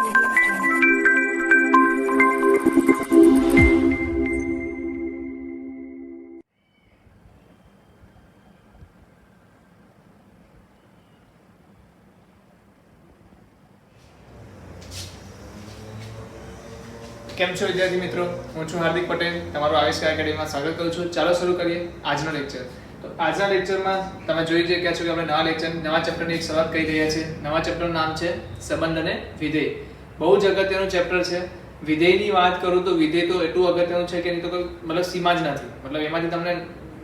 કેમ છો વિદ્યાર્થી મિત્રો, હું છું હાર્દિક પટેલ, તમારું આવિષ્કાર એકેડમીમાં સ્વાગત કરું છું. ચાલો શરૂ કરીએ આજનો લેક્ચર. તો આજના લેક્ચરમાં તમે જોઈ ગયા છો કે આપણે નવા ચેપ્ટરની એક શરૂઆત કરી રહ્યા છીએ. નવા ચેપ્ટરનું નામ છે સંબંધ અને વિધેય. બહુ જ અગત્યનું ચેપ્ટર છે. વિધેયની વાત કરું તો વિધેય તો એટલું અગત્યનું છે કે એની તો કોઈ મતલબ સીમા જ નથી. મતલબ એમાંથી તમને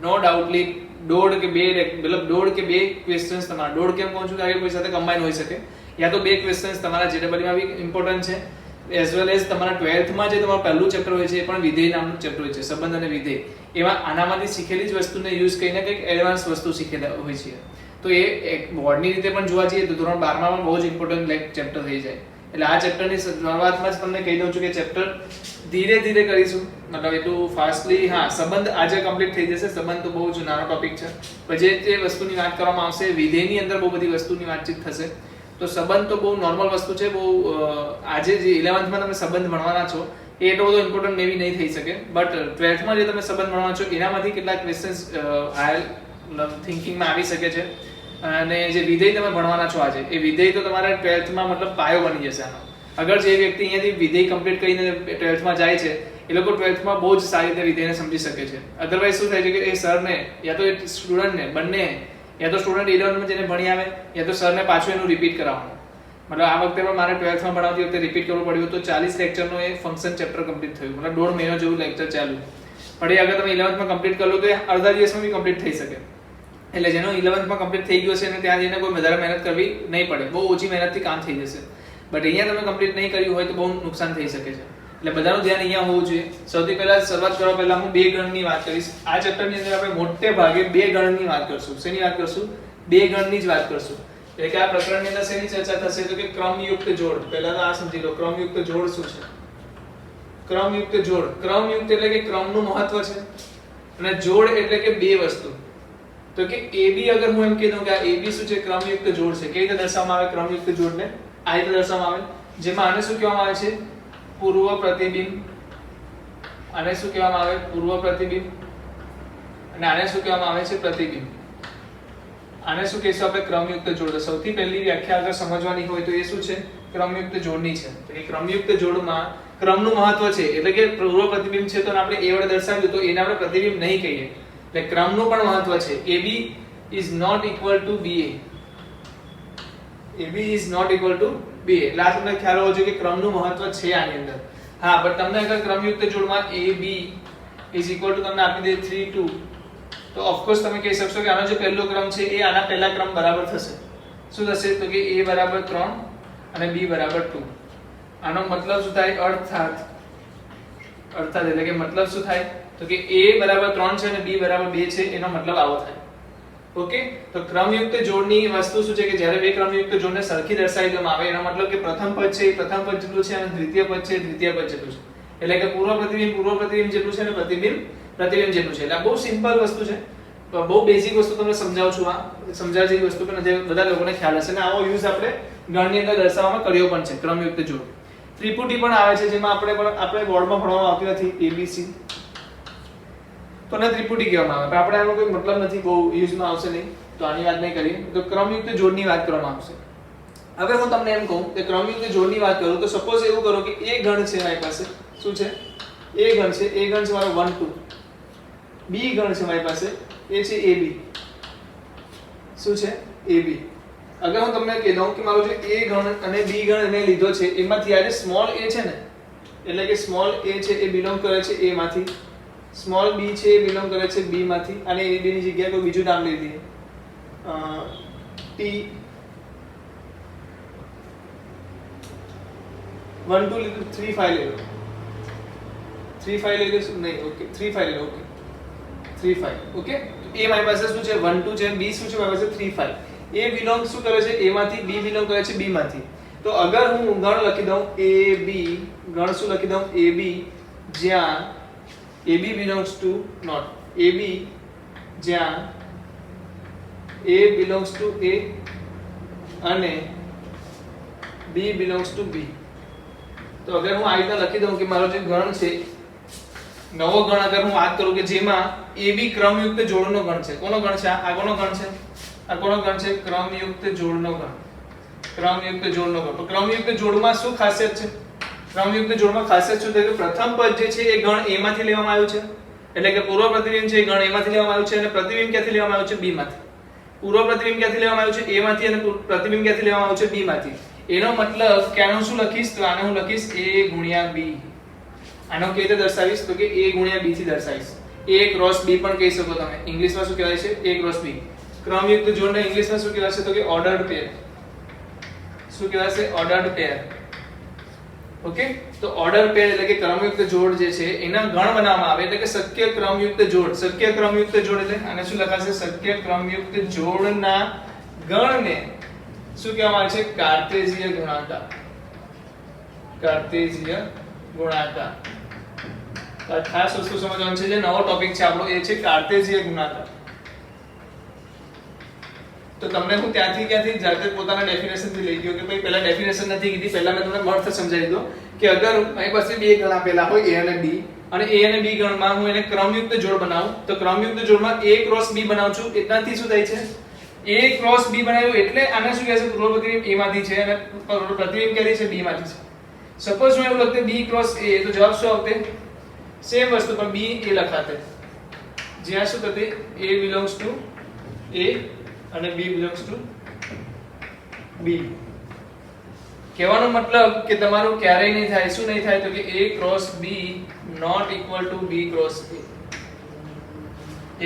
નો ડાઉટલી દોઢ કે બે ક્વેશ્ચન્સ તમારા, દોઢ કેમ કહું છું કે કોઈ સાથે કમ્બાઈન હોઈ શકે, યા તો બે ક્વેશ્ચન્સ તમારા જેડબલમાં બી ઇમ્પોર્ટન્ટ છે, એઝ વેલ એઝ તમારા 12th માં જે તમારું પહેલું ચેપ્ટર હોય છે એ પણ વિધેય નામનું ચેપ્ટર હોય છે, સંબંધ અને વિધેય. એમાં આનામાંથી શીખેલી જ વસ્તુને યુઝ કરીને કંઈક એડવાન્સ વસ્તુ શીખેલા હોય છે. તો એ બોર્ડની રીતે પણ જોવા જઈએ તો ધોરણ 12 માં પણ બહુ જ ઇમ્પોર્ટન્ટ ચેપ્ટર થઈ જાય. એટલે આ ચેપ્ટરની શરૂઆતમાં જ તમને કહી દઉં છું કે ચેપ્ટર ધીરે ધીરે કરીશું, મતલબ એટલું ફાસ્ટલી. હા, સંબંધ આજે કમ્પ્લીટ થઈ જશે. સંબંધ તો બહુ જ નાનો ટોપિક છે. પછી જે વસ્તુની વાત કરવામાં આવશે, વિધેયની અંદર બહુ બધી વસ્તુની વાતચીત થશે. તો સંબંધ તો બહુ નોર્મલ વસ્તુ છે. બહુ આજે જે 11th માં તમે સંબંધ ભણવાના છો એ એટલો બધો ઇમ્પોર્ટન્ટ મેબી નહીં થઈ શકે, બટ 12th માં જે તમે સંબંધ ભણવાના છો એનામાંથી કેટલાક ક્વેશ્ચન્સ થિંકિંગમાં આવી શકે છે. અને જે વિધેય તમે ભણવાના છો આજે, એ વિધેય તો તમારે 12th માં મતલબ પાયો બની જશે આનો. અગર જે વ્યક્તિ અહીંયાથી વિધેય કમ્પ્લીટ કરીને 12th માં જાય છે એ લોકો 12th માં બહુ જ સારી રીતે વિધેયને સમજી શકે છે. અધરવાઇઝ શું થાય છે કે એ સરને યા તો એ સ્ટુડન્ટને બંને, યા તો સ્ટુડન્ટ 11th માં જેને ભણી આવે યા તો સરને પાછું એનું રિપીટ કરાવવાનું. મતલબ આ વખતે પણ મારે 12th માં ભણાવતી વખતે રિપીટ કરવું પડ્યું તો 40 લેક્ચરનો એ ફંક્શન ચેપ્ટર કમ્પ્લીટ થયું. મતલબ 1.5 મહિનો જેવું લેક્ચર ચાલ્યું. પણ એ અગર તમે 11th માં કમ્પ્લીટ કરી લો તો એ અડધા દિવસમાં બી કમ્પ્લીટ થઈ શકે. એટલે જેનો 11th માં કમ્પ્લીટ થઈ ગયો છે અને ત્યાં જઈને કોઈ વધારે મહેનત કરવી નહીં પડે, બહુ ઓછી મહેનતથી કામ થઈ જશે. બટ અહીંયા તમે કમ્પ્લીટ નહીં કર્યું હોય તો બહુ નુકસાન થઈ શકે છે. એટલે બધાનું ધ્યાન અહીંયા હોવું જોઈએ. સૌથી પહેલા શરૂઆત કરવા પહેલા હું બે ગણની વાત કરીશ. આ ચેપ્ટરની અંદર આપણે મોટે ભાગે બે ગણની વાત કરશું. શેની વાત કરશું? બે ગણની જ વાત કરશું. એટલે કે આ પ્રકરણની અંદર શેની ચર્ચા થશે તો કે ક્રમયુક્ત જોડ. પહેલા તો આ સમજી લો, ક્રમયુક્ત જોડ શું છે? ક્રમયુક્ત જોડ, ક્રમયુક્ત એટલે કે ક્રમનું મહત્વ છે, અને જોડ એટલે કે બે વસ્તુ. તો કે AB અગર હું એમ કહી દઉં કે આ AB શું છે? ક્રમયુક્ત જોડ છે. કેવી રીતે દર્શાવવામાં આવે ક્રમયુક્ત જોડને? આ રીતે દર્શાવવામાં આવે, જેમાં આને શું કહેવામાં આવે છે? પૂર્વ પ્રતિબિંબ. આને શું કહેવામાં આવે? પૂર્વ પ્રતિબિંબ. અને આને શું કહેવામાં આવે છે? પ્રતિબિંબ. આને શું કહેશું આપણે? ક્રમયુક્ત જોડ. સૌથી પહેલી વ્યાખ્યા અગર સમજવાની હોય તો એ શું છે? ક્રમયુક્ત જોડની છે. તો એ ક્રમયુક્ત જોડમાં ક્રમનું મહત્વ છે. એટલે કે પૂર્વ પ્રતિબિંબ છે તો આપણે એ વડે દર્શાવ્યું તો એને આપણે પ્રતિબિંબ નહીં કહીએ. એટલે ક્રમનું પણ મહત્વ છે. AB is not equal to BA. AB is not equal to BA. એટલે આ તમને ખ્યાલ હોવો જોઈએ કે ક્રમનું મહત્વ છે આની અંદર. હા, પણ તમને અગર ક્રમયુક્ત જોડમાં AB is equal to તમને આપી દે 3 2, તો ઓફ કોર્સ તમે કહી શકશો કે આનો જે પહેલો ક્રમ છે એ આના પહેલા ક્રમ બરાબર થશે. શું થશે? તો કે A બરાબર 3 અને B બરાબર 2. આનો મતલબ શું થાય? અર્થાત એટલે કે મતલબ શું થાય તો કે A બરાબર 3 છે અને B બરાબર 2 છે, એનો મતલબ આવો થાય. ઓકે, તો ક્રમયુક્ત જોડની વસ્તુ શું છે કે જ્યારે બે ક્રમયુક્ત જોડને સરખી દર્શાવી દેવામાં આવે એનો મતલબ કે પ્રથમ પદ છે એ પ્રથમ પદ જેટલું છે અને દ્વિતીય પદ છે એ દ્વિતીય પદ જેટલું છે. એટલે કે પૂર્વ પ્રતિબિંબ જેટલું છે અને પ્રતિબિંબ જેટલું છે. એટલે આ બહુ સિમ્પલ વસ્તુ છે, બહુ બેઝિક વસ્તુ તમને સમજાવું છું. આ સમજાવવા જેવી વસ્તુ પણ બધા લોકોને ખ્યાલ હશે, અને આવો યુઝ આપણે ગણની અંદર દર્શાવવામાં કર્યો પણ છે. ક્રમયુક્ત જોડ. ત્રિપુટી પણ આવે છે, જેમાં આપણે બોર્ડમાં ભણવામાં આવતી નથી ABC, તો ને ત્રિપુટી કહેવામાં આવે. પણ આપણે આનો કોઈ મતલબ નથી, બહુ યુઝમાં આવશે નહીં, તો આની વાત નહીં કરીએ. તો ક્રમયુક્ત જોડની વાત કરવામાં આવશે. હવે હું તમને એમ કહું કે ક્રમયુક્ત જોડની વાત કરું તો સપોઝ એવું કરો કે એ ગણ છે મારી પાસે. શું છે? એ ગણ છે. એ ગણ છે મારો 1 2. B ગણ છે મારી પાસે, એ છે AB. શું છે? AB. અગર હું તમને કહી દઉં કે મારો જે A ગણ અને B ગણ એને લીધો છે એમાંથી આ જે સ્મોલ a છે ને, એટલે કે સ્મોલ a છે એ બિલોંગ કરે છે A માંથી, સ્મોલ b છે એ બિલોંગ કરે છે B માંથી, અને એ b ની જગ્યાએ કોઈ બીજું નામ લઈ દઈએ, T 1 2 લીધું, 3 5 લઈ લો, 3 5 લઈ લેશું નહીં, ઓકે 3 5 લઈ લો, ઓકે 3 5. ઓકે, તો A મારી પાસે શું છે? 1 2 છે, B શું છે મારી પાસે? 3 5. A બિલોંગ શું કરે છે? A માંથી, B બિલોંગ કરે છે B માંથી. તો અગર હું ગણ લખી દઉં AB, ગણ શું લખી દઉં? AB, જ્યાં AB belongs to not AB, જ્યાં A belongs to A અને B belongs to B. તો અગર હું આ રીતના લખી દઉં કે મારો જે ગણ છે નવો ગણ, અગર હું વાત કરું કે જેમાં AB ક્રમયુક્ત જોડનો ગણ છે. કોનો ગણ છે? આ કોનો ગણ છે? આ કોનો ગણ છે? ક્રમયુક્ત જોડનો ગણ. ક્રમયુક્ત જોડનો ગણ. તો ક્રમયુક્ત જોડમાં શું ખાસિયત છે? ક્રમયુક્ત જોડમાં ખાસિયત શું છે કે પ્રથમ પદ જે છે એ ગણ A માંથી લેવામાં આવ્યું છે, એટલે કે પૂર્વ પ્રતિબિંબ છે એ ગણ A માંથી લેવામાં આવ્યું છે, અને પ્રતિબિંબ ક્યાંથી લેવામાં આવ્યું છે? B માંથી. પૂર્વ પ્રતિબિંબ ક્યાંથી લેવામાં આવ્યું છે? A માંથી, અને પ્રતિબિંબ ક્યાંથી લેવામાં આવ્યું છે? B માંથી. એનો મતલબ કે આનું શું લખીશ? તો આને હું લખીશ A ગુણ્યા B. આનો કેવી રીતે દર્શાવીશ? તો કે A ગુણ્યા B થી દર્શાવીશ. A ક્રોસ B પણ કહી શકો તમે. ઇંગ્લિશમાં શું કહેવાય છે? A cross B. ક્રમયુક્ત જોડને ઇંગ્લિશમાં શું કહેવાય છે? તો કે ઓર્ડર્ડ પેર. શું કહેવાય છે? ઓર્ડર્ડ પેર. ઓકે, તો ઓર્ડર પેર એટલે કે ક્રમયુક્ત જોડ જે છે એના ગણ બનાવવામાં આવે, એટલે કે શક્ય ક્રમયુક્ત જોડ. શક્ય ક્રમયુક્ત જોડ એટલે આને શું લખાશે? શક્ય ક્રમયુક્ત જોડના ગણને શું કહેવામાં આવે છે? કાર્ટેશિય ગુણાકાર. કાર્ટેશિય ગુણાકાર. આ ખાસ વસ્તુ સમજવાનું છે, જે નવો ટોપિક છે આપણો એ છે કાર્ટેશિય ગુણાકાર. તો તમને હું ક્યાંથી જાતે પોતાના ડેફિનેશન થી લઈ ગયો કે ભાઈ પહેલા ડેફિનેશન નથી કીધી, પહેલા મેં તમને મર્થ સમજાવી દીધો કે અગર મારી પાસે બે ગણ આપેલા હોય A અને B, અને A અને B ગણમાં હું એને ક્રમયુક્ત જોડ બનાવું, તો ક્રમયુક્ત જોડમાં A ક્રોસ B બનાવું છું. એટલાથી શું થાય છે? A ક્રોસ B બનાવ્યું એટલે આને શું કહે છે? પૂર્વ પ્રતિબિંબ A માંથી છે અને પ્રતિબિંબ ક્યાંથી છે? B માંથી છે. સપોઝ હું એવું લખતે B ક્રોસ A, તો જવાબ શું આવતે? સેમ વસ્તુ પણ B A લખાતે, જ્યાં શું થતે? A belongs to A અને B belongs to B. કહેવાનો મતલબ કે તમારું ક્યારેય નહીં થાય. શું નહીં થાય? તો કે A cross B not equal to B cross A.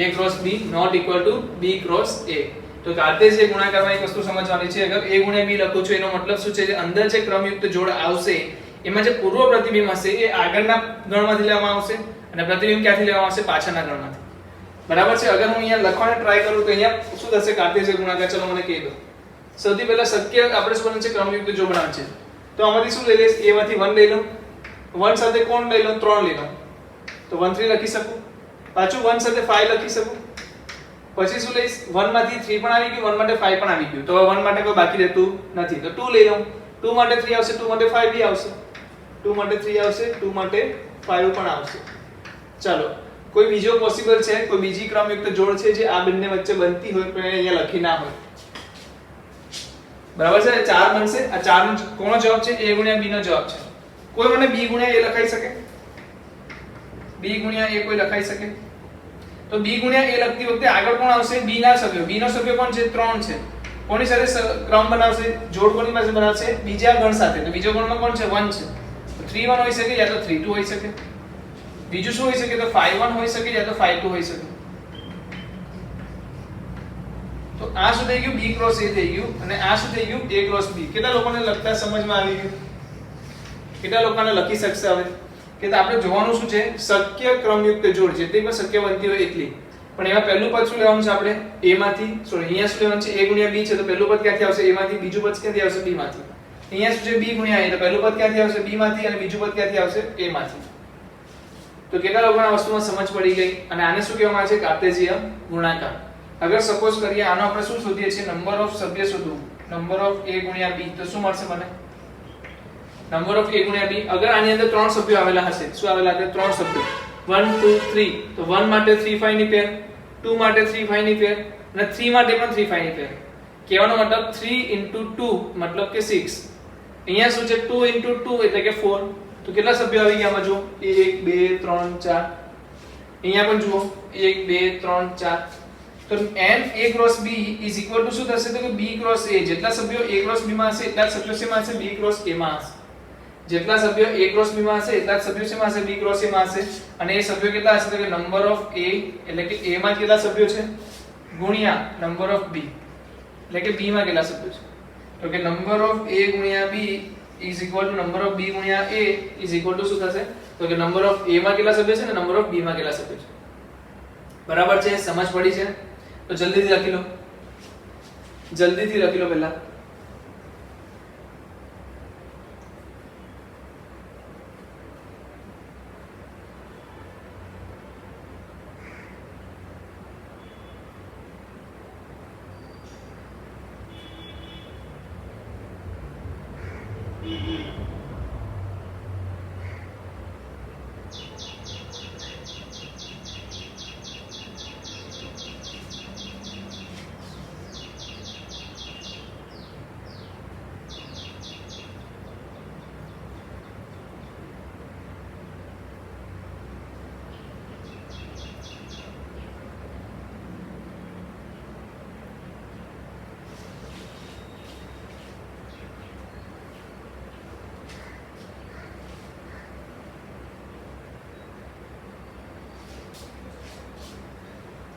A cross B not equal to B cross A. તો કાર્ટેશિય ગુણાકારમાં એક વસ્તુ સમજવાની છે. અગર A ગુણ્યા B લખું છું એનો મતલબ શું છે? જે અંદર જે ક્રમયુક્ત જોડ આવશે એમાં જે પૂર્વ પ્રતિબિંબ હશે એ આગળના ગણમાંથી લેવામાં આવશે, અને પ્રતિબિંબ ક્યાંથી લેવામાં આવશે? પાછળના ગણમાંથી. બરાબર છે? અગર હું અહીંયા લખવાને ટ્રાય કરું તો અહીંયા શું થશે? કાર્ટેશિય ગુણાકાર. ચલો મને કહી દો. સૌથી પહેલા શક્ય આપણે શું બનાવવાનું છે? ક્રમયુક્ત જોડ બનાવવાનું છે. તો આમાંથી શું લઈ લઈશ? A માંથી 1 લઈ લઉં. 1 સાથે કોણ લઈ લઉં? 3 લઈ લઉં. તો 1 3 લખી શકું. પાછું 1 સાથે 5 લખી શકું. પછી શું લઈશ? 1 માંથી 3 પણ આવી ગયું, 1 માટે 5 પણ આવી ગયું. તો 1 માટે કોઈ બાકી રહેતું નથી. તો 2 લઈ લઉં. 2 માટે 3 આવશે, 2 માટે 5 બી આવશે. 2 માટે 3 આવશે, 2 માટે 5 પણ આવશે. ચાલો, કોઈ બીજો પોસિબલ છે? કોઈ બીજી ક્રમયુક્ત જોડ છે જે આ બંને વચ્ચે બનતી હોય પણ અહીંયા લખી ના હોય? બરાબર છે? 4 બનશે. આ 4 નો કોનો જવાબ છે? A ગુણ્યા B નો જવાબ છે. કોઈ મને B ગુણ્યા A લખાઈ શકે? B ગુણ્યા A કોઈ લખાઈ શકે? તો B ગુણ્યા A લખતી વખતે આગળ કોણ આવશે? B ના સભ્યો. B નો સભ્ય કોણ છે? 3 છે. કોની સાથે ક્રમ બનાવશે? જોડ કોની પાસે બનાવશે? બીજા ગણ સાથે. તો બીજો ગણમાં કોણ છે? 1 છે. તો 3 1 હોઈ શકે, યા તો 3 2 હોઈ શકે. બીજું શું હોઈ શકે? તો 5 1 હોઈ શકે, યા તો 5 2 હોઈ શકે. તો આ શું થઈ ગયું? B ક્રોસ A થઈ ગયું, અને આ શું થઈ ગયું? A cross B. કેટલા લોકોને લખતા સમજમાં આવી ગયું? કેટલા લોકોને લખી શકશે હવે? કે આપણે જોવાનું શું છે? શક્ય ક્રમયુક્ત જોડ જેટલી પણ શક્ય બનતી હોય એટલી. પણ એમાં પહેલું પદ શું લેવાનું છે આપણે? A માંથી. સોરી, અહીંયા શું લેવાનું છે? A ગુણ્યા B છે, તો પહેલું પદ ક્યાંથી આવશે? A માંથી. બીજું પદ ક્યાંથી આવશે? B માંથી. અહીંયા શું છે? B ગુણ્યા A, તો પહેલું પદ ક્યાંથી આવશે? B માંથી, અને બીજું પદ ક્યાંથી આવશે? A માંથી. તો કેટલા લોકોને આ વસ્તુમાં સમજ પડી ગઈ? અને આને શું કહેવામાં આવે છે? કાર્ટેશિય ગુણાકાર. અગર સપોઝ કરીએ આનો આપણે શું શોધીએ છીએ? નંબર ઓફ સભ્ય શોધવું. નંબર ઓફ A ગુણ્યા B, તો શું મળશે મને? નંબર ઓફ A ગુણ્યા B. અગર આની અંદર 3 સભ્યો આવેલા હશે, શું આવેલા હશે? 3 સભ્યો. 1 2 3. તો 1 માટે 3 5 ની પેર, 2 માટે 3 5 ની પેર, અને 3 માટે પણ 3 5 ની પેર. કહેવાનો મતલબ 3 2 મતલબ કે 6. અહીંયા શું છે? 2 2 એટલે કે 4. તો કેટલા સભ્યો આવી ગયા આમાં જુઓ? 1 2 3 4. અહીંયા પણ જુઓ 1 2 3 4. તો n A cross B is equal to શું થશે? તો કે B ક્રોસ A. જેટલા સભ્યો A ક્રોસ B માં હશે એટલા જ સભ્યો શેમાં હશે? B ક્રોસ A માં હશે. જેટલા સભ્યો A ક્રોસ B માં હશે એટલા જ સભ્યો શેમાં હશે? B ક્રોસ A માં હશે. અને એ સભ્યો કેટલા હશે? તો કે નંબર ઓફ A, એટલે કે A માં કેટલા સભ્યો છે ગુણ્યા નંબર ઓફ B, એટલે કે B માં કેટલા સભ્યો છે. તો કે નંબર ઓફ A ગુણ્યા B is equal to number of B ગુણ્યા A ઇઝ ઇક્વલ ટુ શું થશે? તો કે નંબર ઓફ A માં કેટલા સભ્યો છે અને નંબર ઓફ B માં કેટલા સભ્યો છે. બરાબર છે? સમજ પડી છે? તો જલ્દીથી લખી લો. જલ્દીથી લખી લો પહેલા.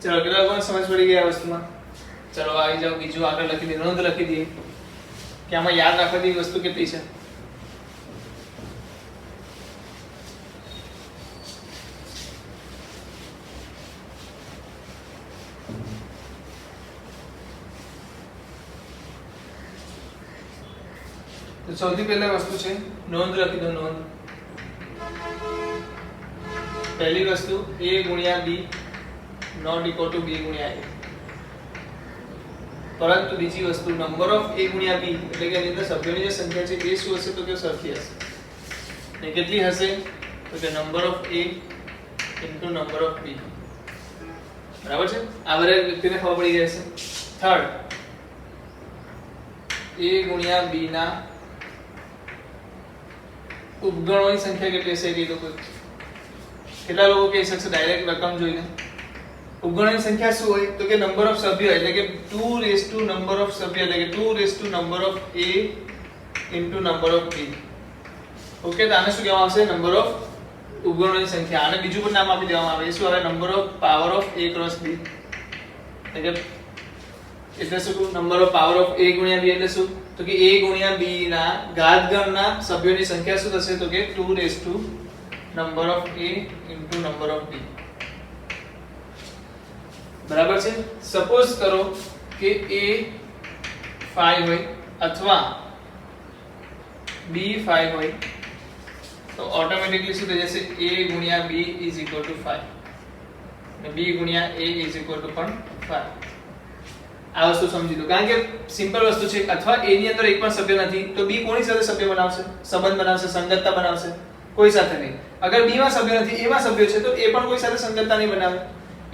ચલો કેટલા લોકોને સમજ પડી ગઈ આ વસ્તુમાં? ચલો આવી જાઓ, બીજું આગળ લખી દઈએ, નોંધ લખી દઈએ કે આમાં યાદ રાખવા જેવી વસ્તુ કેટલી છે. તો સૌથી પહેલા વસ્તુ છે નોંધ લખી દો. નોંધ પહેલી વસ્તુ a ગુણ્યા b not equal to b ગુણ્યા a. પરંતુ બીજી વસ્તુ નંબર ઓફ a ગુણ્યા b એટલે કે એની અંદર સભ્યોની જે સંખ્યા છે એ શું હશે? તો કે સરખી હશે. ને કેટલી હશે? તો કે number of a into number of b. બરાબર છે? આ બધા વ્યક્તિને ખબર પડી ગઈ હશે. થર્ડ a ગુણ્યા b ના ઉપગણોની સંખ્યા કેટલી હશે? એ લોકો કેટલા લોકો કહી શકશે ડાયરેક્ટ રકમ જોઈને? ઉપગણોની સંખ્યા શું હોય? તો કે નંબર ઓફ સભ્યો એટલે કે 2 રેઝ ટુ નંબર ઓફ સભ્યો એટલે કે 2 raise to number of a into number of b. Okay, તો આને શું કહેવામાં આવશે? નંબર ઓફ ઉપગણોની સંખ્યા. આને બીજું પણ નામ આપી દેવામાં આવે. એ શું આવે? Number of power of a cross b. એટલે શું? Number of power of a ગુણ્યા b એટલે શું? તો કે a ગુણ્યા b ના ઘાતગણના સભ્યોની સંખ્યા શું થશે? તો કે 2 raise to number of a into number of b. બરાબર છે? સપોઝ કરો કે a 5 હોય અથવા b 5 હોય તો ઓટોમેટિકલી શું થઈ જશે? a ગુણ્યા b ઇઝ ઇક્વલ ટુ 5 અને b ગુણ્યા a ઇઝ ઇક્વલ ટુ પણ 5. આ વસ્તુ સમજી લો, કારણ કે સિમ્પલ વસ્તુ છે. અથવા a ની અંદર એક પણ સભ્ય નથી તો b કોની સાથે સભ્ય બનાવશે? સંબંધ બનાવશે, સંગતતા બનાવશે? કોઈ સાથે નહીં. અગર b માં સભ્ય નથી, a માં સભ્ય છે તો a પણ કોઈ સાથે સંગતતા નહીં બનાવે.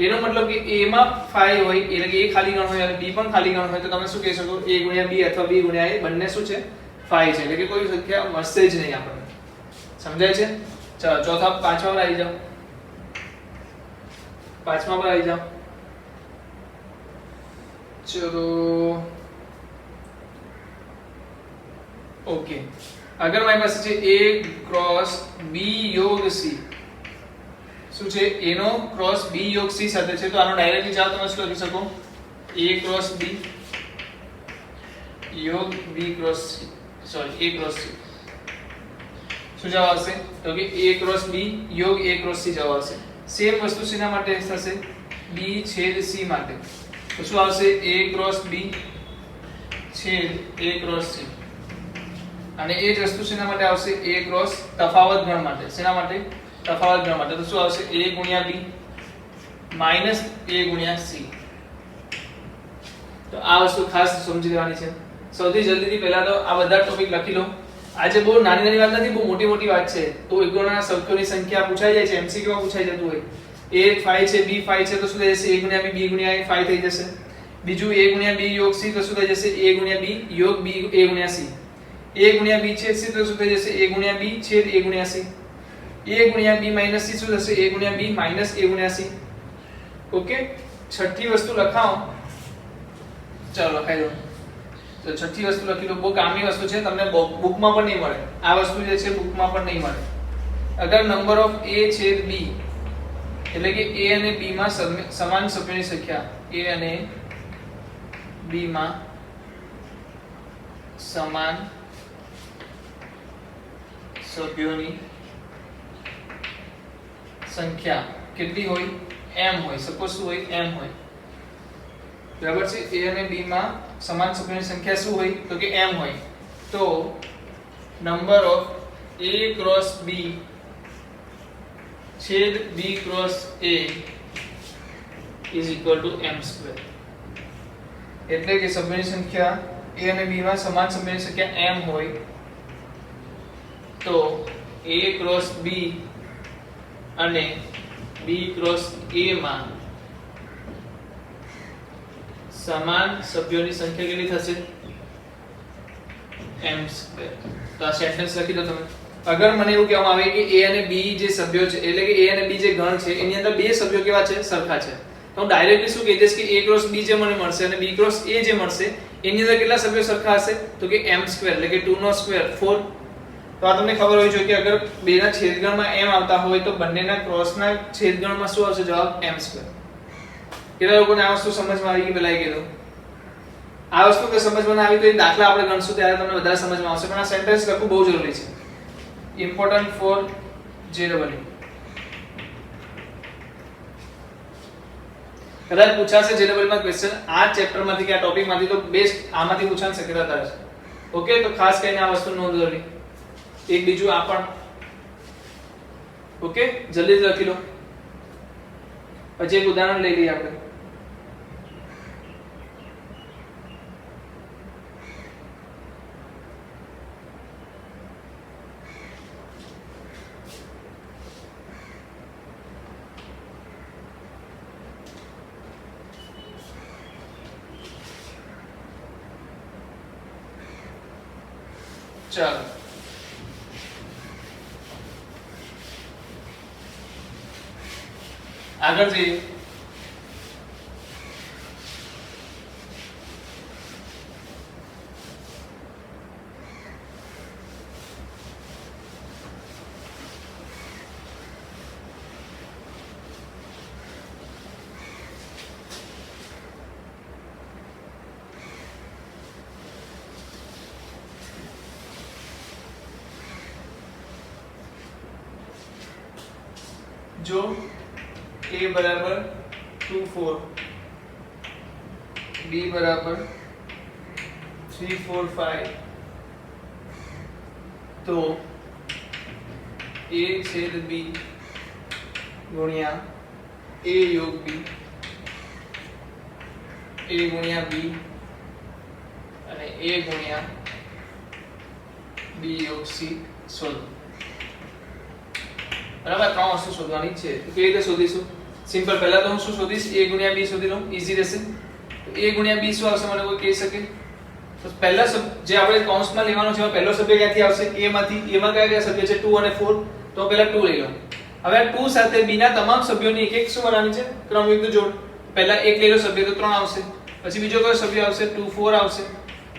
એનો મતલબ કે a માં 5 હોય એટલે કે a ખાલી ગણ હોય અને b પણ ખાલી ગણ હોય તો તમે શું કહી શકો? a ગુણ્યા b અથવા b ગુણ્યા a બંને શું છે? 5 છે. એટલે કે કોઈ સંખ્યા મળશે જ નહીં આપણને. સમજાય છે? ચલો ચોથા પાંચમા પર આવી જાઓ. પાંચમા પર આવી જાઓ. चलो ओके, अगर हमारे पास છે a ક્રોસ b યોગ c શું છે? a નો ક્રોસ b યોગ c સાથે છે તો આનો ડાયરેક્ટલી જાવ તમે શું લખી શકો? a ક્રોસ b યોગ b cross c, sorry a cross c. શું જવાબ આવશે? તો કે a ક્રોસ b યોગ a ક્રોસ c જવાબ આવશે. સેમ વસ્તુ શેના માટે થશે? b છેદ c માટે. તો શું આવશે? a ક્રોસ b છેદ a ક્રોસ c. અને એ જ વસ્તુ શેના માટે આવશે? a ક્રોસ તફાવત ગણ માટે. શેના માટે? તફાવત ગણ માટે. તો શું આવશે? a ગુણ્યા b માઈનસ a ગુણ્યા c. તો આ વસ્તુ ખાસ સમજી લેવાની છે. સૌથી જલ્દીથી પહેલા તો આ બધા ટોપિક લખી લો. આજે બહુ નાની નાની વાત નથી, બહુ મોટી મોટી વાત છે. તો એકગણના સંખ્યાઓની સંખ્યા પૂછાઈ જાય છે, એમસીક્યુ માં પૂછાઈ જતું હોય. a 5 છે, b 5 છે તો શું થઈ જશે? a ગુણ્યા b, b ગુણ્યા a 5 થઈ જશે. બીજું a ગુણ્યા b યોગ c તો શું થઈ જશે? a ગુણ્યા b યોગ b a ગુણ્યા c. a ગુણ્યા b છેદ c તો શું થઈ જશે? a ગુણ્યા b છેદ a ગુણ્યા c. a ગુણ્યા b માઈનસ c શું થશે? a ગુણ્યા b માઈનસ a ગુણ્યા c. ઓકે, છઠ્ઠી વસ્તુ લખાઓ. ચાલો લખાઈ દો. તો છઠ્ઠી વસ્તુ લખી લો. બહુ કામની વસ્તુ છે, તમને બુકમાં પણ નહીં મળે. આ વસ્તુ જે છે બુકમાં પણ નહીં મળે. અગર નંબર ઓફ a છેદ b એટલે કે a અને b માં સમાન સભ્યોની સંખ્યા, a અને b માં સમાન સભ્યોની સંખ્યા કેટલી હોય? m હોય. સપોઝ શું હોય? m હોય. બરાબર છે? a અને b માં સમાન સભ્યોની સંખ્યા શું હોય? તો કે m હોય. તો number of a cross b છેદ b cross a is equal to m square. એટલે કે સભ્યોની સંખ્યા a અને b માં સમાન સભ્યોની સંખ્યા m હોય તો a ક્રોસ b અને b ક્રોસ a માં સમાન સભ્યોની સંખ્યા કેટલી થશે? m square. તો આ સેન્ટેન્સ લખી દો તમે. અગર મને એવું કહેવામાં આવે કે a અને b જે સભ્યો છે એટલે કે a અને b જે ગણ છે એની અંદર બે સભ્યો કેવા છે? સરખા છે. તો હું ડાયરેક્ટલી શું કહી દઈશ કે a ક્રોસ b જે મને મળશે અને b ક્રોસ a જે મળશે એની અંદર કેટલા સભ્યો સરખા હશે? તો કે m સ્ક્વેર એટલે કે 2 નો સ્ક્વેર 4. તો આ તમને ખબર હોવી જોઈએ કે અગર બેના છેદગણમાં m આવતા હોય તો બંનેના ક્રોસના છેદગણમાં શું આવશે? જવાબ m સ્ક્વેર. કેટલા લોકોને આ વસ્તુ સમજમાં આવી ગઈ પેલા એ કીધું આ વસ્તુ કે સમજમાં ના આવી તો એ દાખલા આપણે ગણશું ત્યારે તમને વધારે સમજમાં આવશે પણ આ સેન્ટેન્સ લખવું બહુ જરૂરી છે ઇમ્પોર્ટન્ટ ફોર JEE કદાચ પૂછાશે JEE માં ક્વેશ્ચન આ ચેપ્ટર માંથી કે આ ટોપિક માંથી તો બેસ્ટ આમાંથી પૂછાશે શક્યતા છે ઓકે તો ખાસ કરીને આ વસ્તુ નોંધ લેવી એક બીજું આ પણ ઓકે જલ્દી લખી લો પછી એક ઉદાહરણ લઈ લઈએ આપણે ચાલો આગળ જઈએ जो a बराबर 2 4 b बराबर 3 4 5 तो a छेद b गुणिया a योग b a गुणिया b અને a ગુણ્યા b योग c શોધો બરાબર ત્રણ વસ્તુ શોધવાની છે તો કેવી રીતે શોધીશું સિમ્પલ પહેલા તો હું શું શોધીશ a ગુણ્યા b શોધી લઉં ઈઝી રહેશે તો a ગુણ્યા b શું આવશે મને કોઈ કહી શકે તો પહેલા જે આપણે કૌંસમાં લેવાનો છે પહેલો સભ્ય ક્યાંથી આવશે a માંથી a માં કયા કયા સભ્ય છે 2 અને 4 તો પહેલા 2 લઈ લો હવે આ 2 સાથે b ના તમામ સભ્યોની એક એક શું બનાવવાની છે ક્રમયુક્ત જોડ પહેલા એક લઈ લો સભ્ય તો 3 આવશે પછી બીજો કયો સભ્ય આવશે 2 4 આવશે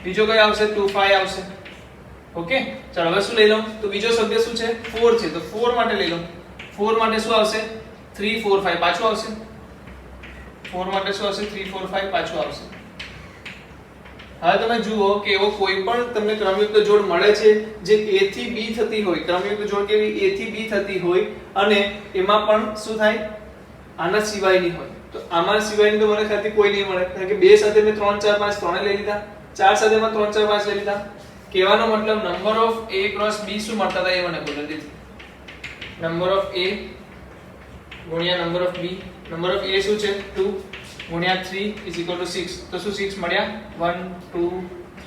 બીજો કયો આવશે 2 5 આવશે ઓકે ચાલો હવે શું લઈ લઉં તો બીજો સભ્ય શું છે 4 છે તો 4 માટે લઈ લઉં 4 માટે શું આવશે 3 4 5 પાછું આવશે 4 માટે શું આવશે 3 4 5 પાછું આવશે હવે તમે જુઓ કે એવો કોઈ પણ તમને ક્રમયુક્ત જોડ મળે છે જે a થી b થતી હોય ક્રમયુક્ત જોડ કેવી a થી b થતી હોય અને એમાં પણ શું થાય આના સિવાયની હોય તો આમાં સિવાયની તો મને ખાતી કોઈ નહીં મળે કારણ કે બે સાથે મેં 3 4 5 ત્રણે લઈ લીધા ચાર સાથે મેં 3 4 5 લઈ લીધા કહેવાનો મતલબ number of a cross b શું મળતા હતા એ મને બોલી દીધું નંબર ઓફ a ગુણ્યા number of b number of a શું છે 2 ગુણ્યા 3 6 તો શું 6 મળ્યા 1 2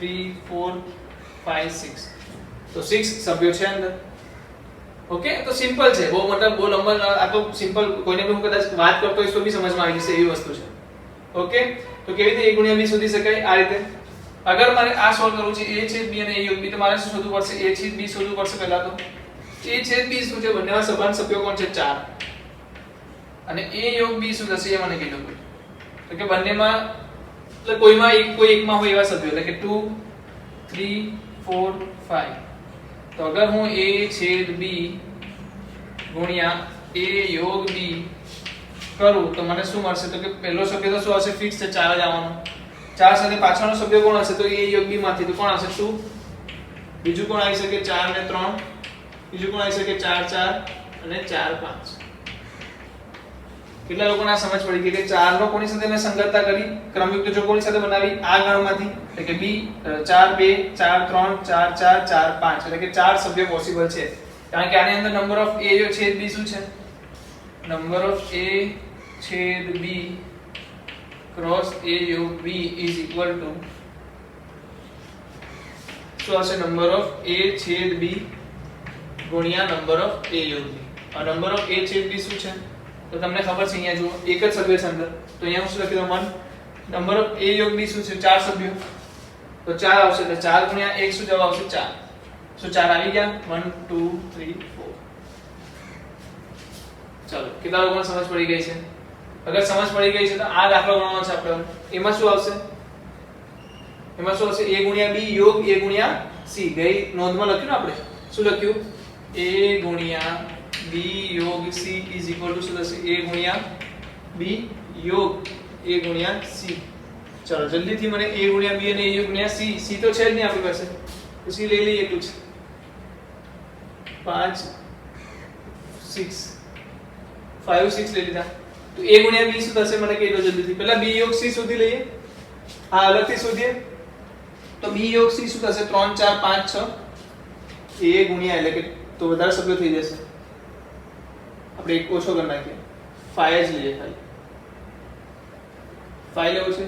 3 4 5 6 તો 6 સભ્યો છે અંદર ઓકે તો સિમ્પલ છે બહુ મતલબ બહુ લંબા આ તો સિમ્પલ કોઈને પણ હું કદાચ વાત કરતો હોય તો બી સમજમાં આવી જશે એવી વસ્તુ છે ઓકે તો કેવી રીતે a ગુણ્યા b શોધી શકાય આ રીતે अगर मारे आ सॉल्व करવું છે a છેદ b અને a योग b તો મારે શું શોધવું પડશે a છેદ b શોધવું પડશે પહેલા તો a છેદ b શું છે બંનેમાં સભાન સભ્યો કોણ છે 4 અને a योग b શું થશે એ મને કીધું તો કે બંનેમાં એટલે કોઈમાં એક કોઈ એકમાં હોય એવા સભ્યો એટલે કે 2 3 4 5 તો અગર હું a છેદ b ગુણ્યા a योग b કરું તો મને શું મળશે તો કે પહેલો સભ્ય તો શું હશે ફિક્સ છે 4 જ આવવાનો 4 સાથે પાછળનો સભ્ય કોણ હશે તો a योग b માંથી તો કોણ આવશે 2 બીજું કોણ આવી શકે 4 અને 3 બીજું કોણ આવી શકે 4 4 અને 4 5 કેટલા લોકોને આ સમજ પડી ગઈ કે 4 નો કોની સાથે મેં સંગતતા કરી ક્રમયુક્ત જોડ કોની સાથે બનાવી આ ગણમાંથી એટલે કે b 4 2 4 3 4 4 4 5 એટલે કે 4 સભ્ય પોસિબલ છે કારણ કે આની અંદર નંબર ઓફ a છેદ b શું છે નંબર ઓફ a છેદ b cross a योग b is equal to શું આવશે નંબર ઓફ a છેદ b ગુણ્યા નંબર ઓફ a योग b આ નંબર ઓફ a છેદ b શું છે તો તમને ખબર છે અહીંયા જુઓ એક જ સભ્ય છે અંદર તો અહીંયા હું શું લખી દઉં 1 નંબર ઓફ a योग b શું છે 4 સભ્યો તો 4 આવશે એટલે 4 ગુણ્યા 1 શું જવાબ આવશે 4 શું 4 આવી ગયા 1 2 3 4 ચાલો કેટલા લોકોને સમજ પડી ગઈ છે अगर समझ पड़ी गई है तो आ दाखला गणવાનો છે આપણે એમાં શું આવશે a ગુણ્યા b યોગ a ગુણ્યા c ગઈ નોંધમાં લખ્યું ને આપણે શું લખ્યું a ગુણ્યા b યોગ c = શું થશે a ગુણ્યા b યોગ a ગુણ્યા c. ચલો જલ્દીથી મને a ગુણ્યા b અને a ગુણ્યા c, c તો છે જ નહીં આપણી પાસે, તો c લઈ લઈએ એટલું છે. 5 6 5 6 લઈ લીધા. તો a ગુણ્યા b શું થશે મને કહી દો જલ્દીથી. પહેલા b યોગ c શોધી લઈએ. હા અલગથી શોધીએ. તો b યોગ c શું થશે? 3 4 5 6 a ગુણ્યા એટલે કે તો વધારે સભ્યો થઈ જશે. આપણે એક ઓછો કરી નાખીએ. 5 જ લઈએ ખાલી. 5 લેવો છે.